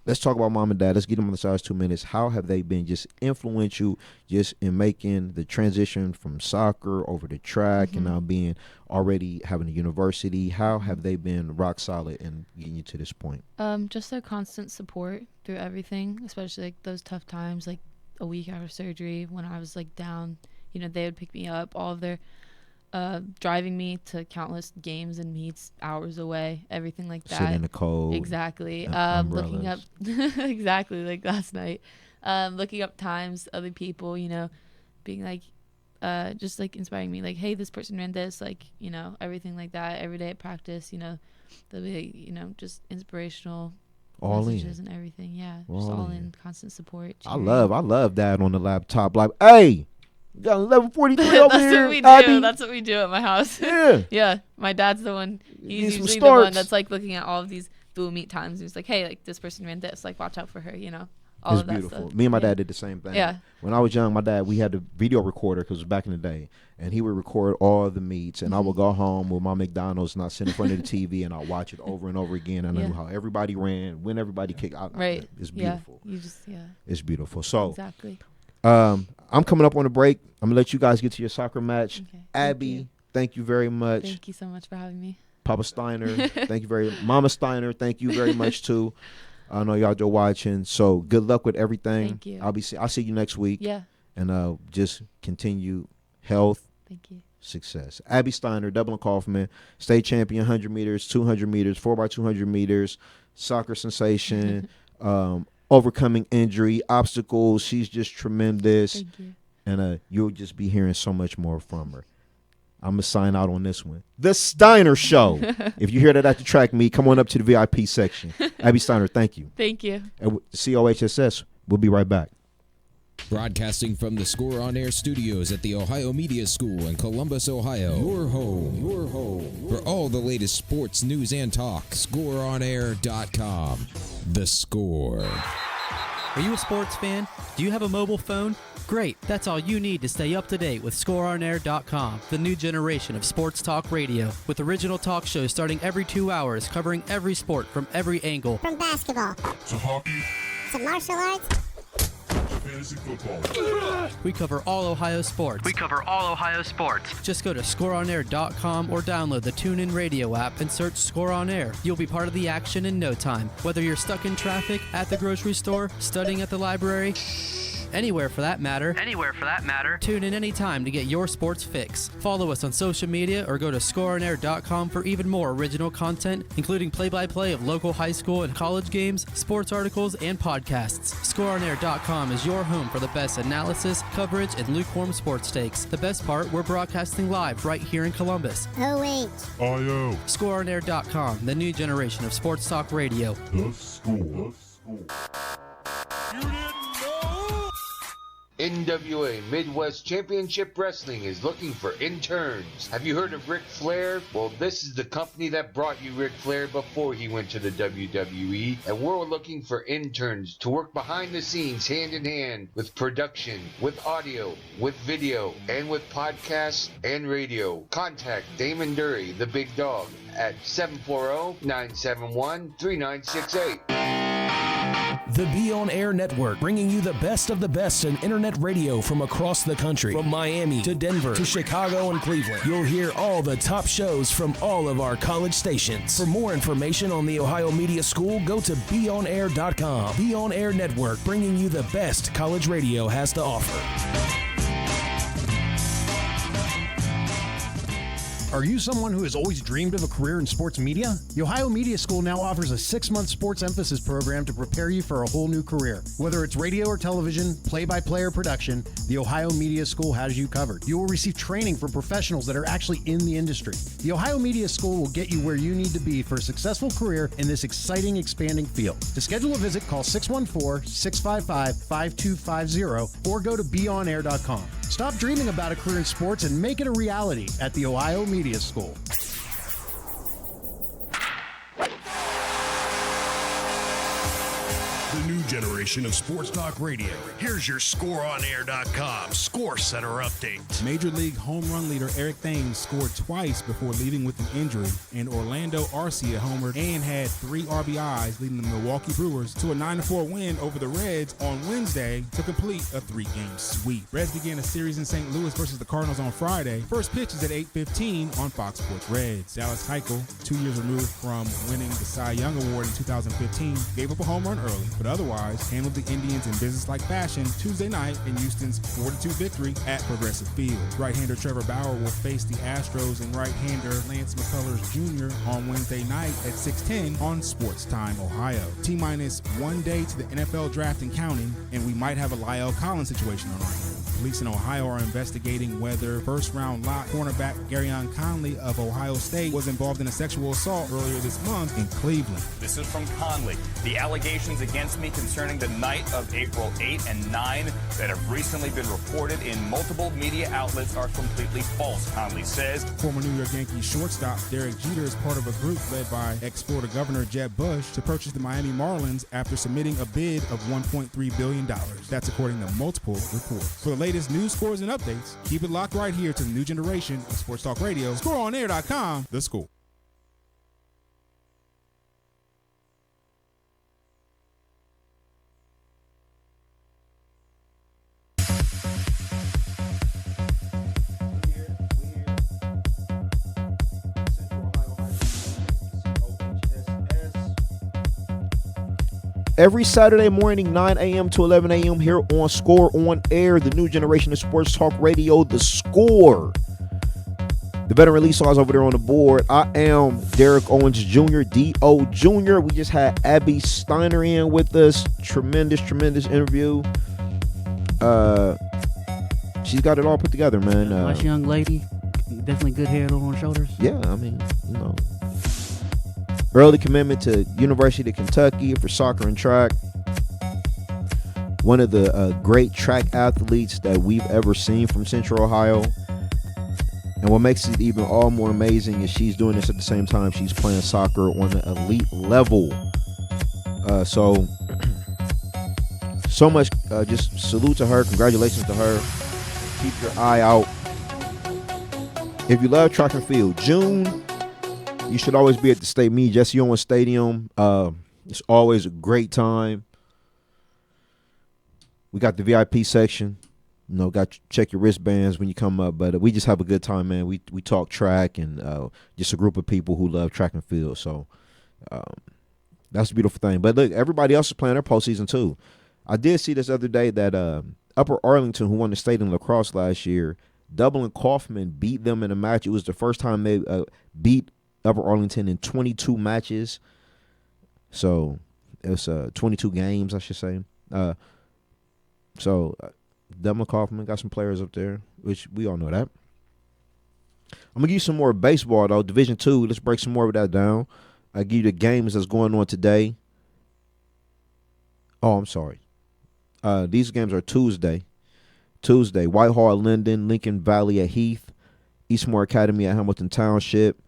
let's talk about mom and dad. Let's get them on the sides 2 minutes. How have they been just influential just in making the transition from soccer over to track and now being already having a university? How have they been rock solid in getting you to this point? Just their constant support through everything, especially like those tough times, like a week after surgery when I was like down. You know, they would pick me up. All of their driving me to countless games and meets hours away, everything like that. Sit in the cold. Exactly. Looking up exactly like last night. Looking up times, other people, you know, being like just like inspiring me, like, hey, this person ran this, like, you know, everything like that. Every day at practice, you know, they'll be, you know, just inspirational messages and everything. Yeah. Just all in constant support. I love that on the laptop. Like, hey, you got 11:43 over That's here. what we do. Abby. That's what we do at my house. Yeah. Yeah. My dad's the one. He's some usually the starts. one that's like looking at all of these dual meet times. He's like, hey, like this person ran this. Like, watch out for her. You know, all It's of that beautiful. stuff. Me and my dad did the same thing. Yeah. When I was young, my dad, we had the video recorder because it was back in the day, and he would record all the meets, and I would go home with my McDonald's and I'd sit in front of the TV and I'd watch it over and over again. And I knew how everybody ran, when everybody kicked out. Right. It's beautiful. Yeah. You just It's beautiful. So exactly. I'm coming up on a break. I'm gonna let you guys get to your soccer match. Okay. Abby, thank you very much. Thank you so much for having me. Papa Steiner, thank you very much. Mama Steiner, thank you very much too. I know y'all are watching, so good luck with everything. Thank you. I'll see you next week. Yeah. And just continue health. Thank you. Success. Abby Steiner, Dublin Coffman, state champion, 100 meters, 200 meters, 4x200 meters, soccer sensation, overcoming injury, obstacles. She's just tremendous. Thank you. And you'll just be hearing so much more from her. I'm going to sign out on this one. The Steiner Show. If you hear that at the track meet, come on up to the VIP section. Abby Steiner, thank you. Thank you. And COHSS, we'll be right back. Broadcasting from the Score On Air studios at the Ohio Media School in Columbus, Ohio. Your home for all the latest sports news and talk. ScoreOnAir.com. The Score. Are you a sports fan? Do you have a mobile phone? Great, that's all you need to stay up to date with ScoreOnAir.com, the new generation of sports talk radio, with original talk shows starting every 2 hours, covering every sport from every angle. From basketball to hockey to martial arts to fantasy football. We cover all Ohio sports. Just go to ScoreOnAir.com or download the TuneIn Radio app and search Score On Air. You'll be part of the action in no time. Whether you're stuck in traffic, at the grocery store, studying at the library, anywhere for that matter. Tune in anytime to get your sports fix. Follow us on social media or go to ScoreOnAir.com for even more original content, including play-by-play of local high school and college games, sports articles, and podcasts. ScoreOnAir.com is your home for the best analysis, coverage, and lukewarm sports takes. The best part, we're broadcasting live right here in Columbus. IO. ScoreOnAir.com, the new generation of sports talk radio. The Score. NWA Midwest Championship Wrestling is looking for interns. Have you heard of Ric Flair? Well, this is the company that brought you Ric Flair before he went to the WWE, and we're looking for interns to work behind the scenes hand in hand with production, with audio, with video, and with podcasts and radio. Contact Damon Dury, the big dog, at 740-971-3968. The Be On Air Network, bringing you the best of the best in internet radio from across the country. From Miami to Denver to Chicago and Cleveland, you'll hear all the top shows from all of our college stations. For more information on the Ohio Media School, go to BeOnAir.com. Be On Air Network, bringing you the best college radio has to offer. Are you someone who has always dreamed of a career in sports media? The Ohio Media School now offers a 6-month sports emphasis program to prepare you for a whole new career. Whether it's radio or television, play-by-play or production, the Ohio Media School has you covered. You will receive training from professionals that are actually in the industry. The Ohio Media School will get you where you need to be for a successful career in this exciting, expanding field. To schedule a visit, call 614-655-5250 or go to beonair.com. Stop dreaming about a career in sports and make it a reality at the Ohio Media School. The new generation of sports talk radio. Here's your ScoreOnAir.com Score Center update. Major League home run leader Eric Thames scored twice before leaving with an injury, and Orlando Arcia homered and had 3 RBIs, leading the Milwaukee Brewers to a 9-4 win over the Reds on Wednesday to complete a 3-game sweep. Reds began a series in St. Louis versus the Cardinals on Friday. First pitch is at 8:15 on Fox Sports Reds. Dallas Keuchel, 2 years removed from winning the Cy Young Award in 2015, gave up a home run early, but otherwise handled the Indians in business-like fashion Tuesday night in Houston's 4-2 victory at Progressive Field. Right-hander Trevor Bauer will face the Astros and right-hander Lance McCullers Jr. on Wednesday night at 6:10 on Sports Time, Ohio. T-minus 1 day to the NFL draft and counting, and we might have a Lyle Collins situation on our hands. Police in Ohio are investigating whether first-round lock cornerback Garyon Conley of Ohio State was involved in a sexual assault earlier this month in Cleveland. This is from Conley. The allegations against me concerning the night of April 8 and 9 that have recently been reported in multiple media outlets are completely false, Conley says. Former New York Yankees shortstop Derek Jeter is part of a group led by ex-Florida Governor Jeb Bush to purchase the Miami Marlins after submitting a bid of $1.3 billion. That's according to multiple reports. For the latest news, scores, and updates, keep it locked right here to the new generation of Sports Talk Radio. ScoreOnAir.com, The Score. Every Saturday morning, 9 a.m. to 11 a.m. here on Score on Air, the new generation of Sports Talk Radio, The Score. The veteran release stars over there on the board. I am Derek Owens Jr., D.O. Jr. We just had Abby Steiner in with us. Tremendous interview. She's got it all put together, man. Nice young lady. Definitely good head on her shoulders. Yeah, I mean, early commitment to University of Kentucky for soccer and track. One of the great track athletes that we've ever seen from Central Ohio. And what makes it even all more amazing is she's doing this at the same time she's playing soccer on the elite level. So much, just salute to her. Congratulations to her. Keep your eye out. If you love track and field, June, you should always be at the State Me Jesse Owens Stadium. It's always a great time. We got the VIP section. Got to check your wristbands when you come up. But we just have a good time, man. We talk track and just a group of people who love track and field. So that's a beautiful thing. But look, everybody else is playing their postseason too. I did see this other day that Upper Arlington, who won the state in lacrosse last year, Dublin Coffman beat them in a match. It was the first time they beat Upper Arlington in 22 matches. So it was 22 games, I should say. Dublin Coffman got some players up there, which we all know that. I'm going to give you some more baseball, though. Division II, let's break some more of that down. I'll give you the games that's going on today. Oh, I'm sorry. These games are Tuesday. Whitehall at Linden, Lincoln Valley at Heath, Eastmore Academy at Hamilton Township,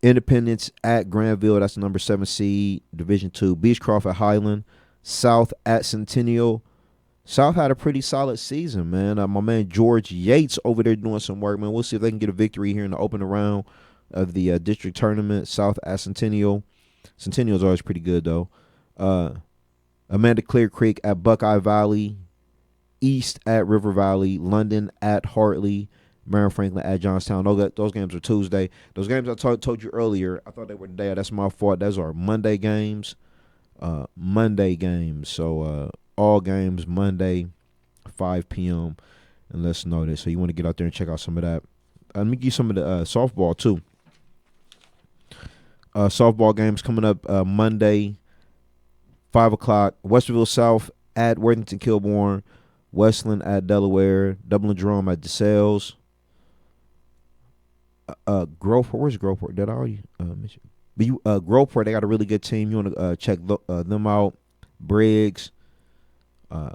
Independence at Granville, that's the number 7 seed, Division II. Beechcroft at Highland, South at Centennial. South had a pretty solid season, man. My man George Yates over there doing some work, man. We'll see if they can get a victory here in the opening round of the district tournament. South at Centennial. Centennial's always pretty good, though. Amanda Clear Creek at Buckeye Valley. East at River Valley. London at Hartley. Marion Franklin at Johnstown. Those games are Tuesday. Those games I told you earlier, I thought they were today. That's my fault. Those are Monday games. So all games Monday, 5 p.m. And let's know this. So you want to get out there and check out some of that. Let me give you some of the softball, too. Softball games coming up Monday, 5 o'clock. Westerville South at Worthington Kilbourne. Westland at Delaware. Dublin Jerome at DeSales. Groveport. Where's Groveport? Did I already mention? Groveport, they got a really good team. You want to check them out. Briggs.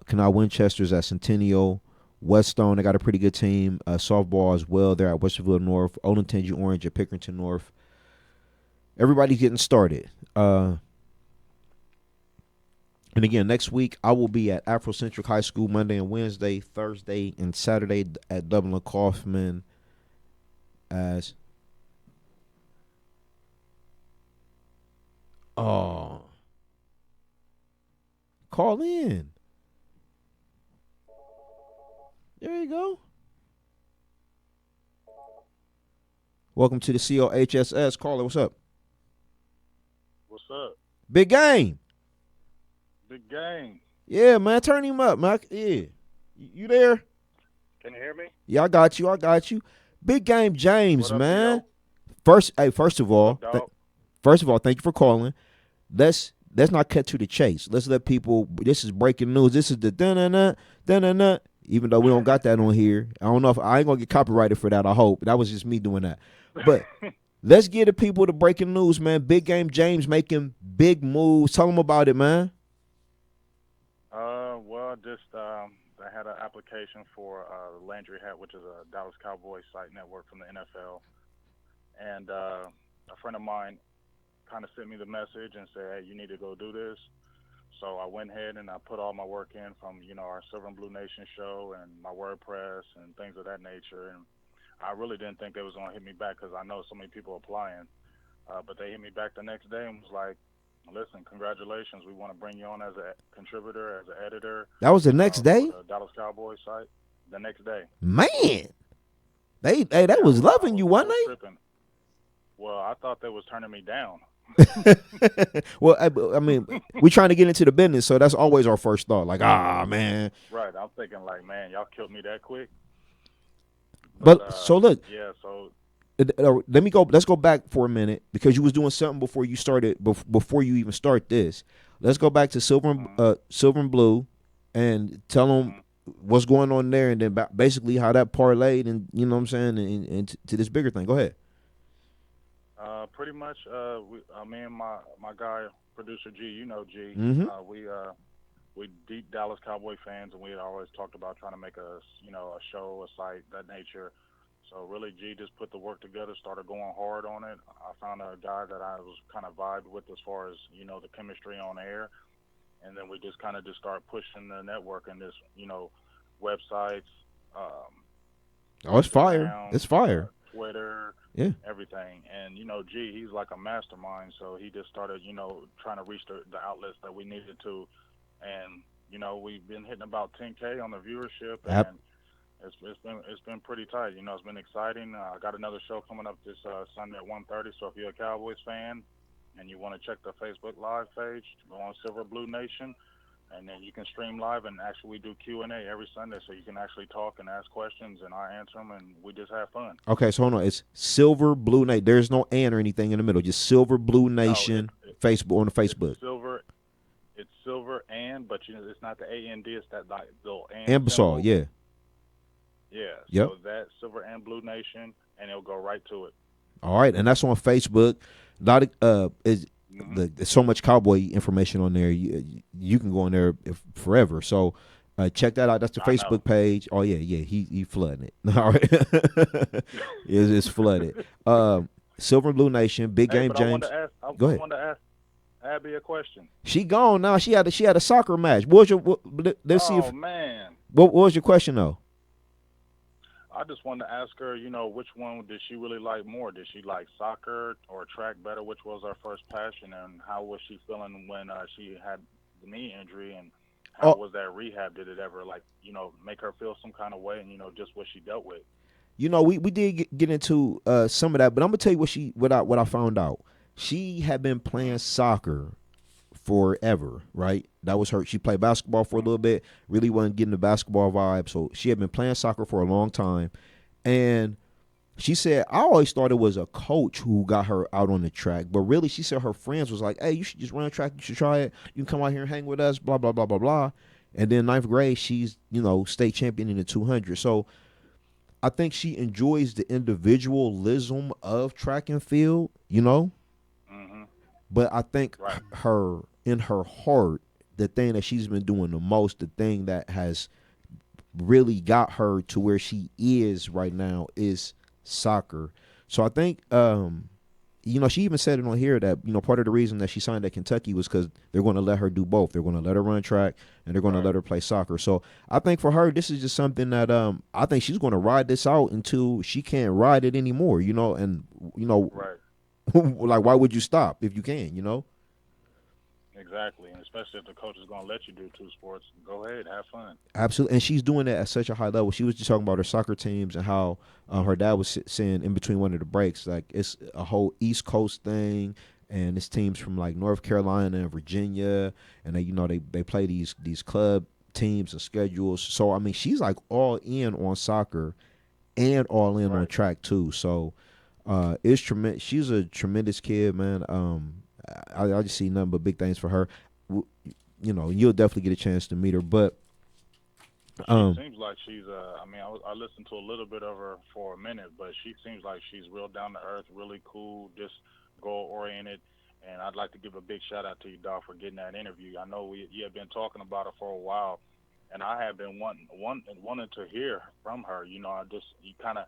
Canal Winchester's at Centennial. Whetstone, they got a pretty good team. Softball as well. They're at Westerville North. Olentangy Orange at Pickerington North. Everybody's getting started. And again, next week I will be at Afrocentric High School Monday and Wednesday, Thursday and Saturday at Dublin Coffman as call in. There you go. Welcome to the COHSS. Caller, what's up? What's up? Big game. Big game. Yeah, man. Turn him up, man. Yeah. You there? Can you hear me? Yeah, I got you. Big game James, What up, man. yo? First of all, thank you for calling. Let's not cut to the chase. Let's let people, this is breaking news. This is the da-na-na. Even though we don't got that on here. I don't know if I ain't gonna get copyrighted for that, I hope. That was just me doing that. But let's give the people the breaking news, man. Big game James making big moves. Tell them about it, man. I had an application for Landry Hat, which is a Dallas Cowboys site network from the NFL. And a friend of mine kind of sent me the message and said, hey, you need to go do this. So I went ahead and I put all my work in from, our Silver and Blue Nation show and my WordPress and things of that nature. And I really didn't think they was going to hit me back because I know so many people applying. But they hit me back the next day and was like, listen, congratulations. We want to bring you on as a contributor, as an editor. That was the next day? The Dallas Cowboys site. The next day. Man. They was loving you, wasn't they? Tripping. Well, I thought they was turning me down. Well, I mean, we trying to get into the business, so that's always our first thought. Like, man. Right. I'm thinking like, man, y'all killed me that quick. But so look. Yeah. So let's go back for a minute because you was doing something before you started. Before you even start this, let's go back to Silver and Blue, and tell them what's going on there, and then basically how that parlayed, and you know what I'm saying, and to this bigger thing. Go ahead. Pretty much, me and my guy, producer G, G, Mm-hmm. we deep Dallas Cowboy fans, and we had always talked about trying to make a show, a site, that nature. So really, G just put the work together, started going hard on it. I found a guy that I was kind of vibed with as far as, the chemistry on air. And then we just kind of start pushing the network and this, websites. It's fire. It's fire. Twitter, yeah, everything. And, G, he's like a mastermind. So he just started, trying to reach the outlets that we needed to. And, we've been hitting about 10K on the viewership. And it's been pretty tight. It's been exciting. I got another show coming up this Sunday at 1:30. So if you're a Cowboys fan and you want to check the Facebook Live page, go on Silver Blue Nation, and then you can stream live. And actually, we do Q&A every Sunday, so you can actually talk and ask questions, and I answer them, and we just have fun. Okay, so hold on. It's Silver Blue Nation. There's no "and" or anything in the middle. Just Silver Blue Nation Facebook on the Facebook. It's Silver and, but it's not the AND. It's that little and. Ambassador, yeah. Yeah. Yep. So that Silver and Blue Nation, and it'll go right to it. All right, and that's on Facebook. There's so much Cowboy information on there. You can go on there forever. So check that out. That's the Facebook page. Oh yeah, he flooding it. All right, it's flooded. Silver and Blue Nation, Big Game James. Go ahead. I wanted to ask Abby a question. She gone now. She had a soccer match. What was your? Let's see if. Man. What was your question though? I just wanted to ask her, which one did she really like more? Did she like soccer or track better? Which was her first passion, and how was she feeling when she had the knee injury, and how was that rehab? Did it ever make her feel some kind of way, and just what she dealt with? We did get into some of that, but I'm gonna tell you what I found out. She had been playing soccer forever, right? That was her. She played basketball for a little bit, really wasn't getting the basketball vibe. So she had been playing soccer for a long time. And she said, I always thought it was a coach who got her out on the track. But really, she said her friends was like, hey, you should just run a track. You should try it. You can come out here and hang with us, blah, blah, blah, blah, blah. And then 9th grade, she's, state champion in the 200. So I think she enjoys the individualism of track and field, Mm-hmm. But I think in her heart, the thing that she's been doing the most, the thing that has really got her to where she is right now is soccer. So I think she even said it on here that, part of the reason that she signed at Kentucky was because they're going to let her do both. They're going to let her run track and they're going to let her play soccer. So I think for her, this is just something that I think she's going to ride this out until she can't ride it anymore, and, like, why would you stop if you can, Exactly, and especially if the coach is going to let you do two sports, go ahead, have fun. Absolutely, and she's doing it at such a high level. She was just talking about her soccer teams and how her dad was saying in between one of the breaks, like it's a whole East Coast thing, and it's teams from like North Carolina and Virginia, and they play these club teams and schedules. So I mean, she's like all in on soccer and all in on track too. So it's tremendous. She's a tremendous kid, man. I just see nothing but big things for her. You'll definitely get a chance to meet her, but she seems like she's. I listened to a little bit of her for a minute, but she seems like she's real down to earth, really cool, just goal oriented. And I'd like to give a big shout out to you, Doc, for getting that interview. I know you have been talking about her for a while, and I have been wanting to hear from her. You kind of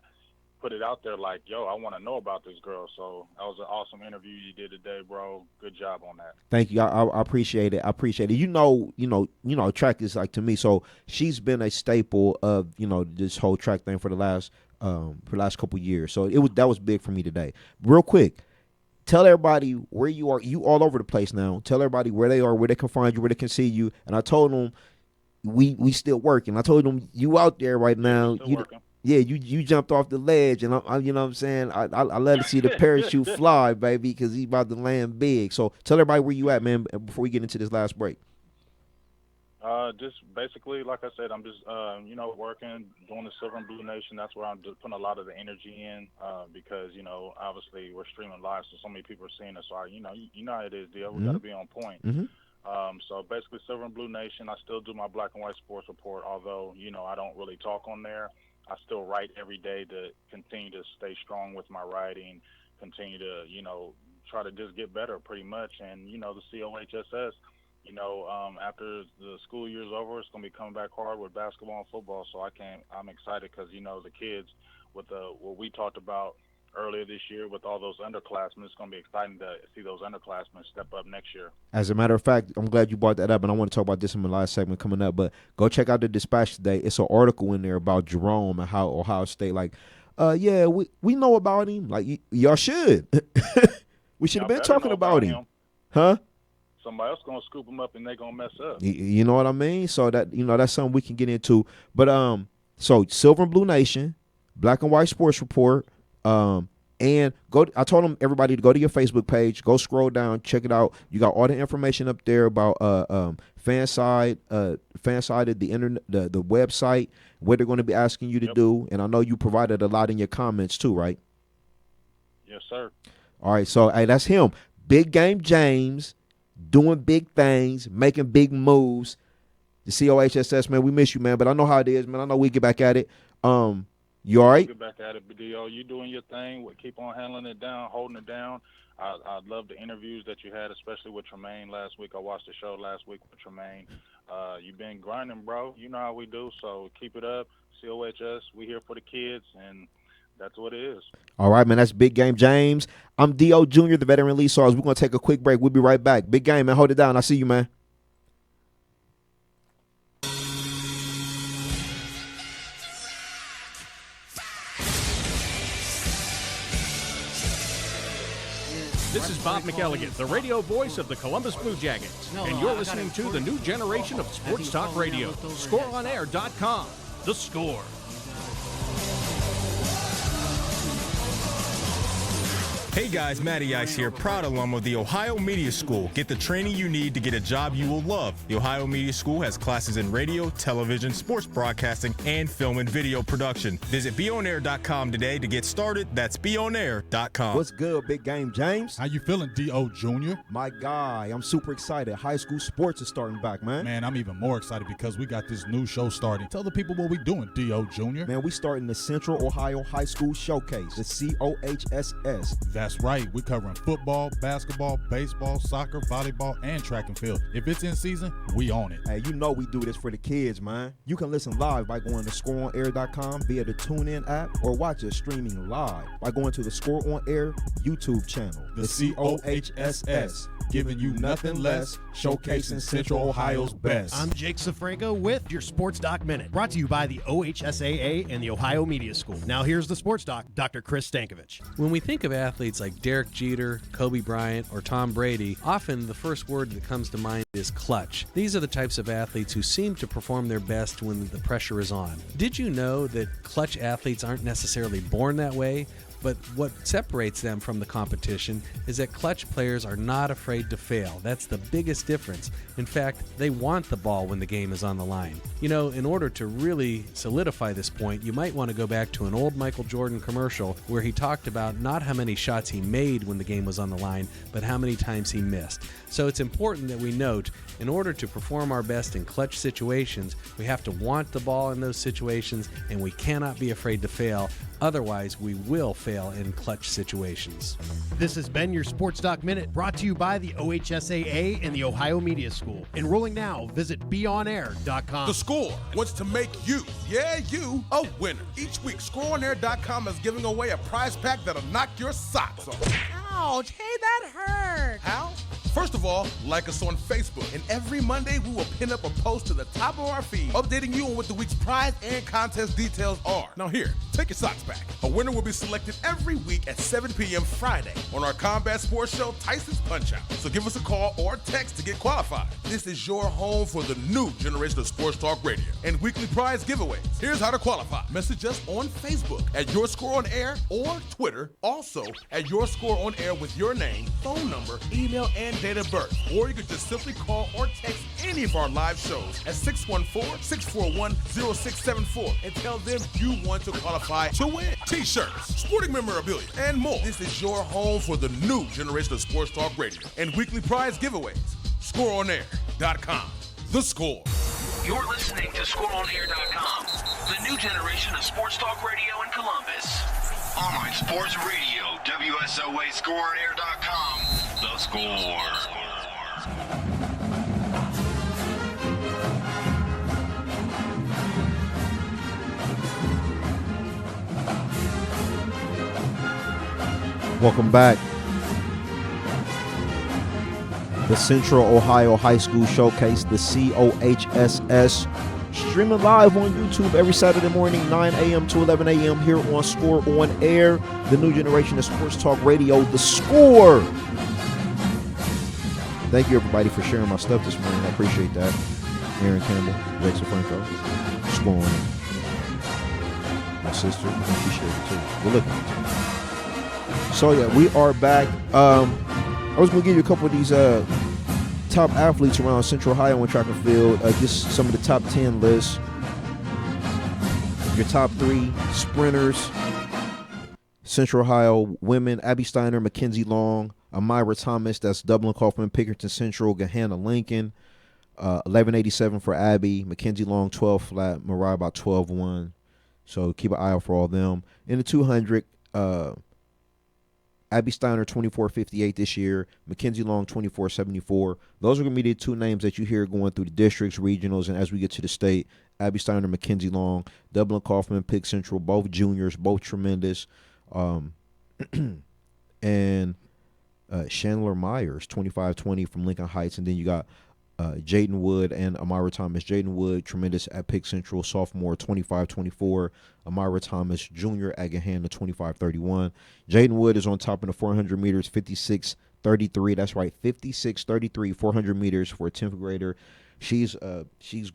put it out there like, yo, I want to know about this girl. So that was an awesome interview you did today, bro. Good job on that. Thank you. I appreciate it. I appreciate it. Track is like, to me. So she's been a staple of, this whole track thing for the last couple years. So that was big for me today. Real quick, tell everybody where you are. You all over the place now. Tell everybody where they are, where they can find you, where they can see you. And I told them we still working. I told them you out there right now. Yeah, you jumped off the ledge, and I you know what I'm saying? I love to see the parachute fly, baby, because he's about to land big. So tell everybody where you at, man, before we get into this last break. Just basically, like I said, I'm just working, doing the Silver and Blue Nation. That's where I'm just putting a lot of the energy in, because obviously we're streaming live, so many people are seeing us. So you know how it is, deal. We got to be on point. So basically, Silver and Blue Nation. I still do my black and white sports report, although I don't really talk on there. I still write every day to continue to stay strong with my writing, continue to, try to just get better pretty much. And, the COHSS, after the school year's over, it's going to be coming back hard with basketball and football. So I'm excited because, the kids with what we talked about earlier this year with all those underclassmen, it's going to be exciting to see those underclassmen step up next year. As a matter of fact, I'm glad you brought that up, and I want to talk about this in my last segment coming up, but go check out the Dispatch today. It's an article in there about Jerome and how Ohio State, we know about him. Like, y'all should. We should have been talking about him. Huh? Somebody else going to scoop him up, and they're going to mess up. You know what I mean? So that, that's something we can get into. But so Silver and Blue Nation, Black and White Sports Report, and I told them everybody to go to your Facebook page, go scroll down, check it out. You got all the information up there about Fanside, the internet, the website, what they're going to be asking you to do. And I know you provided a lot in your comments too, right? Yes, sir. All right, so hey, that's him. Big Game James, doing big things, making big moves. The COHSS, man, we miss you, man, but I know how it is, man. I know we get back at it. You all right? Get back at it, BDO. You doing your thing. Keep on handling it down, holding it down. I love the interviews that you had, especially with Tremaine last week. I watched the show last week with Tremaine. You've been grinding, bro. You know how we do, so keep it up. COHS, we here for the kids, and that's what it is. All right, man. That's Big Game James. I'm D.O. Jr., the veteran lead stars. We're going to take a quick break. We'll be right back. Big Game, man. Hold it down. I see you, man. This is Bob McElligott, the radio voice of the Columbus Blue Jackets, and you're listening to the new generation of sports talk radio, ScoreOnAir.com. The Score. Hey guys, Matty Ice here, proud alum of the Ohio Media School. Get the training you need to get a job you will love. The Ohio Media School has classes in radio, television, sports broadcasting, and film and video production. Visit BeOnAir.com today to get started. That's BeOnAir.com. What's good, Big Game James? How you feeling, D.O. Jr.? My guy, I'm super excited. High school sports is starting back, man. Man, I'm even more excited because we got this new show starting. Tell the people what we doing, D.O. Jr. Man, we starting the Central Ohio High School Showcase, the COHSS. That's That's right. We're covering football, basketball, baseball, soccer, volleyball, and track and field. If it's in season, we own it. Hey, you know we do this for the kids, man. You can listen live by going to scoreonair.com via the TuneIn app or watch us streaming live by going to the Score On Air YouTube channel. The COHSS, giving you nothing less, showcasing Central Ohio's best. I'm Jake Safranco with your Sports Doc Minute, brought to you by the OHSAA and the Ohio Media School. Now here's the Sports Doc, Dr. Chris Stankovich. When we think of athletes like Derek Jeter, Kobe Bryant, or Tom Brady, often the first word that comes to mind is clutch. These are the types of athletes who seem to perform their best when the pressure is on. Did you know that clutch athletes aren't necessarily born that way? But what separates them from the competition is that clutch players are not afraid to fail. That's the biggest difference. In fact, they want the ball when the game is on the line. You know, in order to really solidify this point, you might want to go back to an old Michael Jordan commercial where he talked about not how many shots he made when the game was on the line, but how many times he missed. So it's important that we note, in order to perform our best in clutch situations, we have to want the ball in those situations, and we cannot be afraid to fail. Otherwise, we will fail in clutch situations. This has been your Sports Doc Minute, brought to you by the OHSAA and the Ohio Media School. Enrolling now, visit beonair.com. The Score wants to make you, you, a winner. Each week, scoreonair.com is giving away a prize pack that'll knock your socks off. Ouch, hey, that hurt. How? First of all, like us on Facebook, and every Monday we will pin up a post to the top of our feed, updating you on what the week's prize and contest details are. Now here, take your socks back. A winner will be selected every week at 7 p.m. Friday on our combat sports show, Tyson's Punch-Out. So give us a call or text to get qualified. This is your home for the new generation of sports talk radio and weekly prize giveaways. Here's how to qualify. Message us on Facebook at Your Score On Air or Twitter, also at Your Score On Air with your name, phone number, email, and date of birth. Or you could just simply call or text any of our live shows at 614-641-0674 and tell them you want to qualify to win T-shirts, sporting memorabilia, and more. This is your home for the new generation of sports talk radio and weekly prize giveaways. ScoreOnAir.com. The Score. You're listening to ScoreOnAir.com, the new generation of sports talk radio in Columbus. Online sports radio, WSOA ScoreOnAir.com. The Score. Welcome back. The Central Ohio High School Showcase, the COHSS, streaming live on YouTube every Saturday morning, 9 a.m. to 11 a.m. here on Score On Air, the new generation of sports talk radio, The Score. Thank you, everybody, for sharing my stuff this morning. I appreciate that. Aaron Campbell, Jason Franco, Score On Air. My sister, I think she shared it too. We're looking at it. So, yeah, we are back. I was going to give you a couple of these top athletes around Central Ohio and track and field. Just some of the top 10 lists. Your top 3 sprinters. Central Ohio women, Abby Steiner, Mackenzie Long, Amira Thomas, that's Dublin, Coffman, Pickerington Central, Gahanna Lincoln. 1187 for Abby, Mackenzie Long 12 flat, Mariah about 12-1. So keep an eye out for all of them. In the 200, Abby Steiner 24.58 this year, Mackenzie Long 24.74. Those are going to be the two names that you hear going through the districts, regionals, and as we get to the state, Abby Steiner, Mackenzie Long, Dublin, Coffman, Pick Central, both juniors, both tremendous. And Chandler Myers 25.20 from Lincoln Heights, and then you got Jaden Wood and Amira Thomas. Jaden Wood, tremendous at Pick Central, sophomore, 25.24. Amira Thomas, junior at Gahanna, 25.31. Jaden Wood is on top in the 400 meters, 56.33. That's right, 56.33, 400 meters for a 10th grader. She's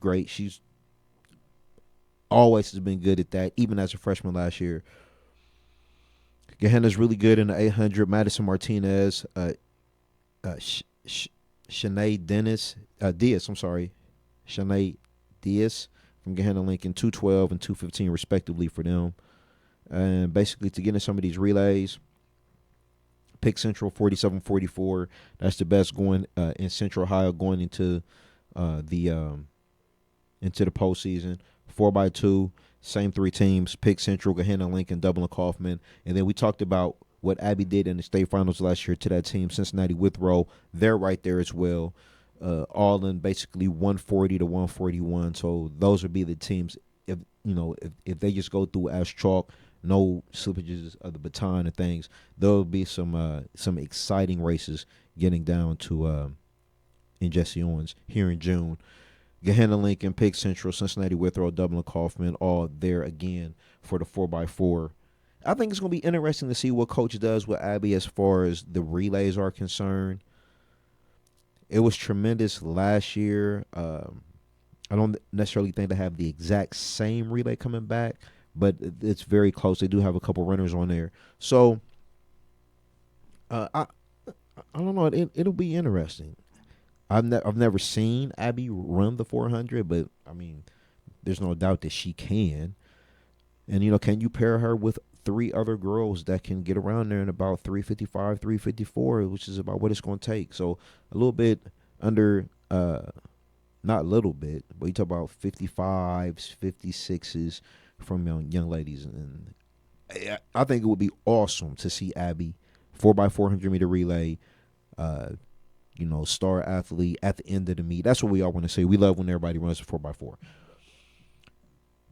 great. She's always has been good at that, even as a freshman last year. Gahanna's really good in the 800. Madison Martinez, Shanae Diaz from Gahanna Lincoln, 212 and 215 respectively for them. And basically to get in some of these relays, Pick Central 47-44. That's the best going in Central Ohio going into the postseason. 4x2, same 3 teams: Pick Central, Gahanna Lincoln, Dublin, Coffman. And then we talked about what Abby did in the state finals last year to that team. Cincinnati Withrow, they're right there as well. All in basically 140 to 141. So those would be the teams if they just go through as chalk, no slippages of the baton and things. There'll be some exciting races getting down to in Jesse Owens here in June. Gahanna Lincoln, Pick Central, Cincinnati Withrow, Dublin Coffman, all there again for the 4x4. I think it's going to be interesting to see what Coach does with Abby as far as the relays are concerned. It was tremendous last year. I don't necessarily think they have the exact same relay coming back, but it's very close. They do have a couple runners on there. So I don't know. It'll be interesting. I've never seen Abby run the 400, but I mean, there's no doubt that she can. And can you pair her with 3 other girls that can get around there in about 355, 354, which is about what it's going to take. So a little bit under, not a little bit, but you talk about 55s, 56s from young ladies. And I think it would be awesome to see Abby 4x400 meter relay, star athlete at the end of the meet. That's what we all want to say. We love when everybody runs a 4x4.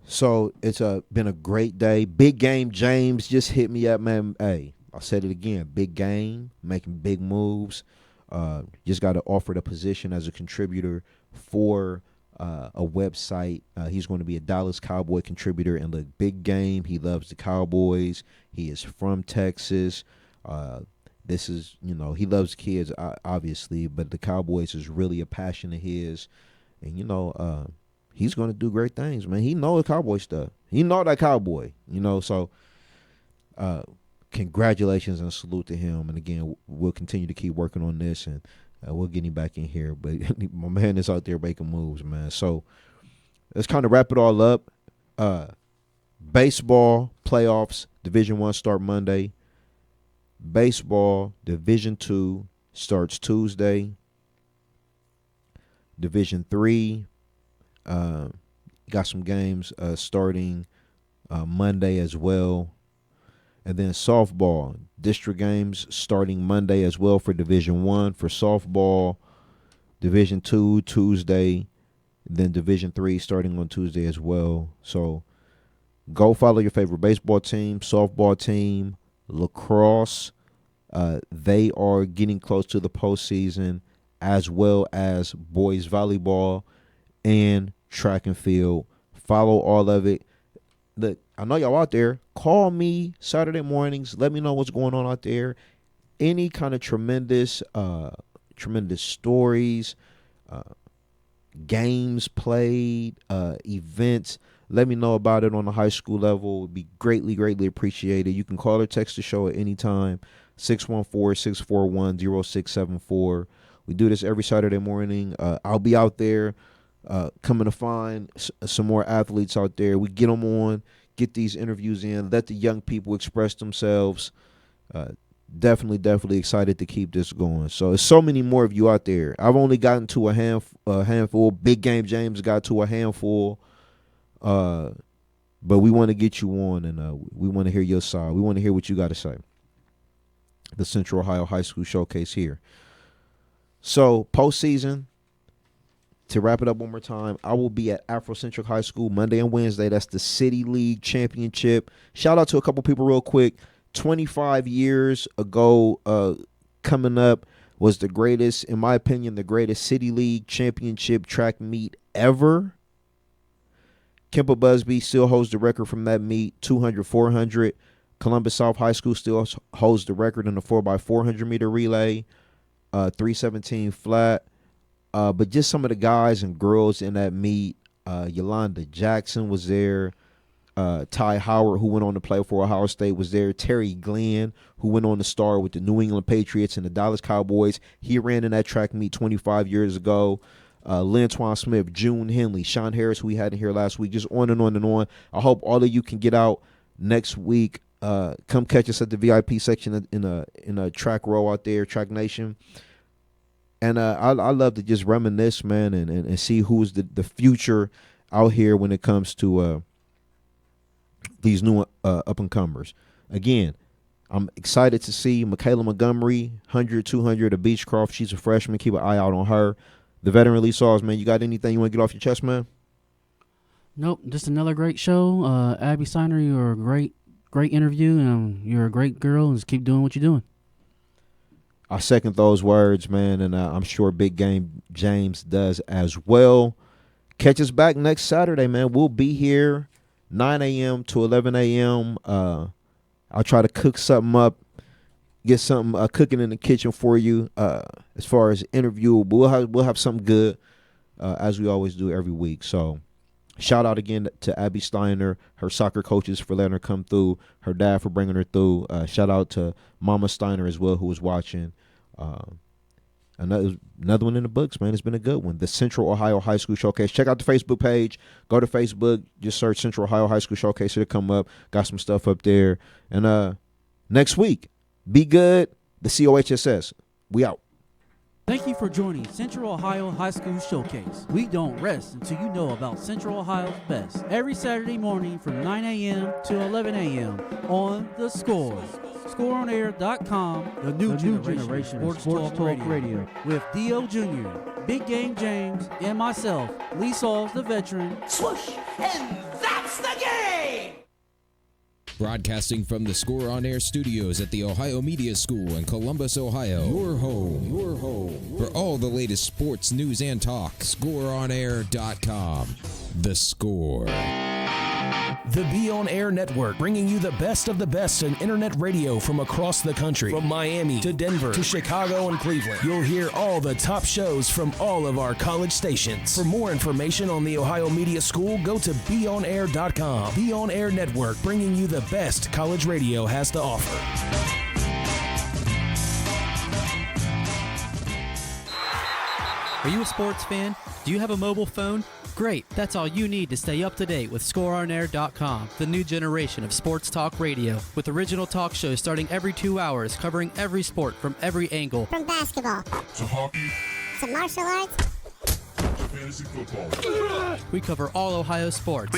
So it's been a great day. Big Game James just hit me up, man. Hey, I said it again. Big game, making big moves. Just got to offer the position as a contributor for a website. He's going to be a Dallas Cowboy contributor. And look, big game. He loves the Cowboys. He is from Texas. This is, he loves kids, obviously, but the Cowboys is really a passion of his. And, he's going to do great things, man. He knows Cowboy stuff. He know that Cowboy, so congratulations and salute to him. And, again, we'll continue to keep working on this, and we'll get him back in here. But my man is out there making moves, man. So let's kind of wrap it all up. Baseball playoffs, Division I start Monday. Baseball Division II starts Tuesday. Division III got some games starting Monday as well. And then softball, district games starting Monday as well for Division I. For softball, Division II Tuesday, then Division III starting on Tuesday as well. So go follow your favorite baseball team, softball team, lacrosse. They are getting close to the postseason, as well as boys volleyball and track and field. Follow all of it. Look, I know y'all out there. Call me Saturday mornings. Let me know what's going on out there. Any kind of tremendous stories, games played, events. Let me know about it on the high school level. It would be greatly, greatly appreciated. You can call or text the show at any time, 614-641-0674. We do this every Saturday morning. I'll be out there coming to find some more athletes out there. We get them on, get these interviews in, let the young people express themselves. Definitely excited to keep this going. So there's so many more of you out there. I've only gotten to a handful. Big Game James got to a handful. But we want to get you on, and we want to hear your side. We want to hear what you got to say. The Central Ohio High School Showcase here. So postseason, to wrap it up one more time, I will be at Afro Central High School Monday and Wednesday. That's the City League Championship. Shout out to a couple people real quick. 25 years ago, coming up, was the greatest, in my opinion, the greatest City League Championship track meet ever. Kempa Busby still holds the record from that meet, 200, 400. Columbus South High School still holds the record in the 4x400 meter relay, 317 flat. But just some of the guys and girls in that meet, Yolanda Jackson was there. Ty Howard, who went on to play for Ohio State, was there. Terry Glenn, who went on to star with the New England Patriots and the Dallas Cowboys. He ran in that track meet 25 years ago. Lantwan Smith, June Henley, Sean Harris, who we had in here last week, just on and on and on. I hope all of you can get out next week. Come catch us at the VIP section in a track row out there, Track Nation. And I love to just reminisce, man, and see who's the future out here when it comes to these new up-and-comers. Again, I'm excited to see Michaela Montgomery, 100, 200 at Beechcroft. She's a freshman. Keep an eye out on her. The veteran Lee Sauls, man, you got anything you want to get off your chest, man? Nope, just another great show. Abby Steiner, you're a great interview, and you're a great girl, and just keep doing what you're doing. I second those words, man, and I'm sure Big Game James does as well. Catch us back next Saturday, man. We'll be here 9 a.m. to 11 a.m. I'll try to cook something up, get something cooking in the kitchen for you as far as interview. But we'll have something good as we always do every week. So shout out again to Abby Steiner, her soccer coaches for letting her come through, her dad for bringing her through. Shout out to Mama Steiner as well, who was watching. Another one in the books, man. It's been a good one. The Central Ohio High School Showcase. Check out the Facebook page. Go to Facebook. Just search Central Ohio High School Showcase. It'll come up. Got some stuff up there. And next week, be good. The COHSS. We out. Thank you for joining Central Ohio High School Showcase. We don't rest until you know about Central Ohio's best. Every Saturday morning from 9 a.m. to 11 a.m. on The Score. ScoreOnAir.com, the new generation of Sports Talk Radio. With D.O. Jr., Big Game James, and myself, Lee Sauls, the veteran. Swoosh, and that's the game! Broadcasting from the Score On Air studios at the Ohio Media School in Columbus, Ohio. Your home for all the latest sports news and talk. ScoreOnAir.com. The Score. The Be On Air Network, bringing you the best of the best in internet radio from across the country. From Miami to Denver to Chicago and Cleveland, you'll hear all the top shows from all of our college stations. For more information on the Ohio Media School, go to BeOnAir.com. Be On Air Network, bringing you the best college radio has to offer. Are you a sports fan? Do you have a mobile phone? Great, that's all you need to stay up to date with ScoreOnAir.com, the new generation of sports talk radio, with original talk shows starting every 2 hours, covering every sport from every angle. From basketball to hockey to martial arts to fantasy football. We cover all Ohio sports.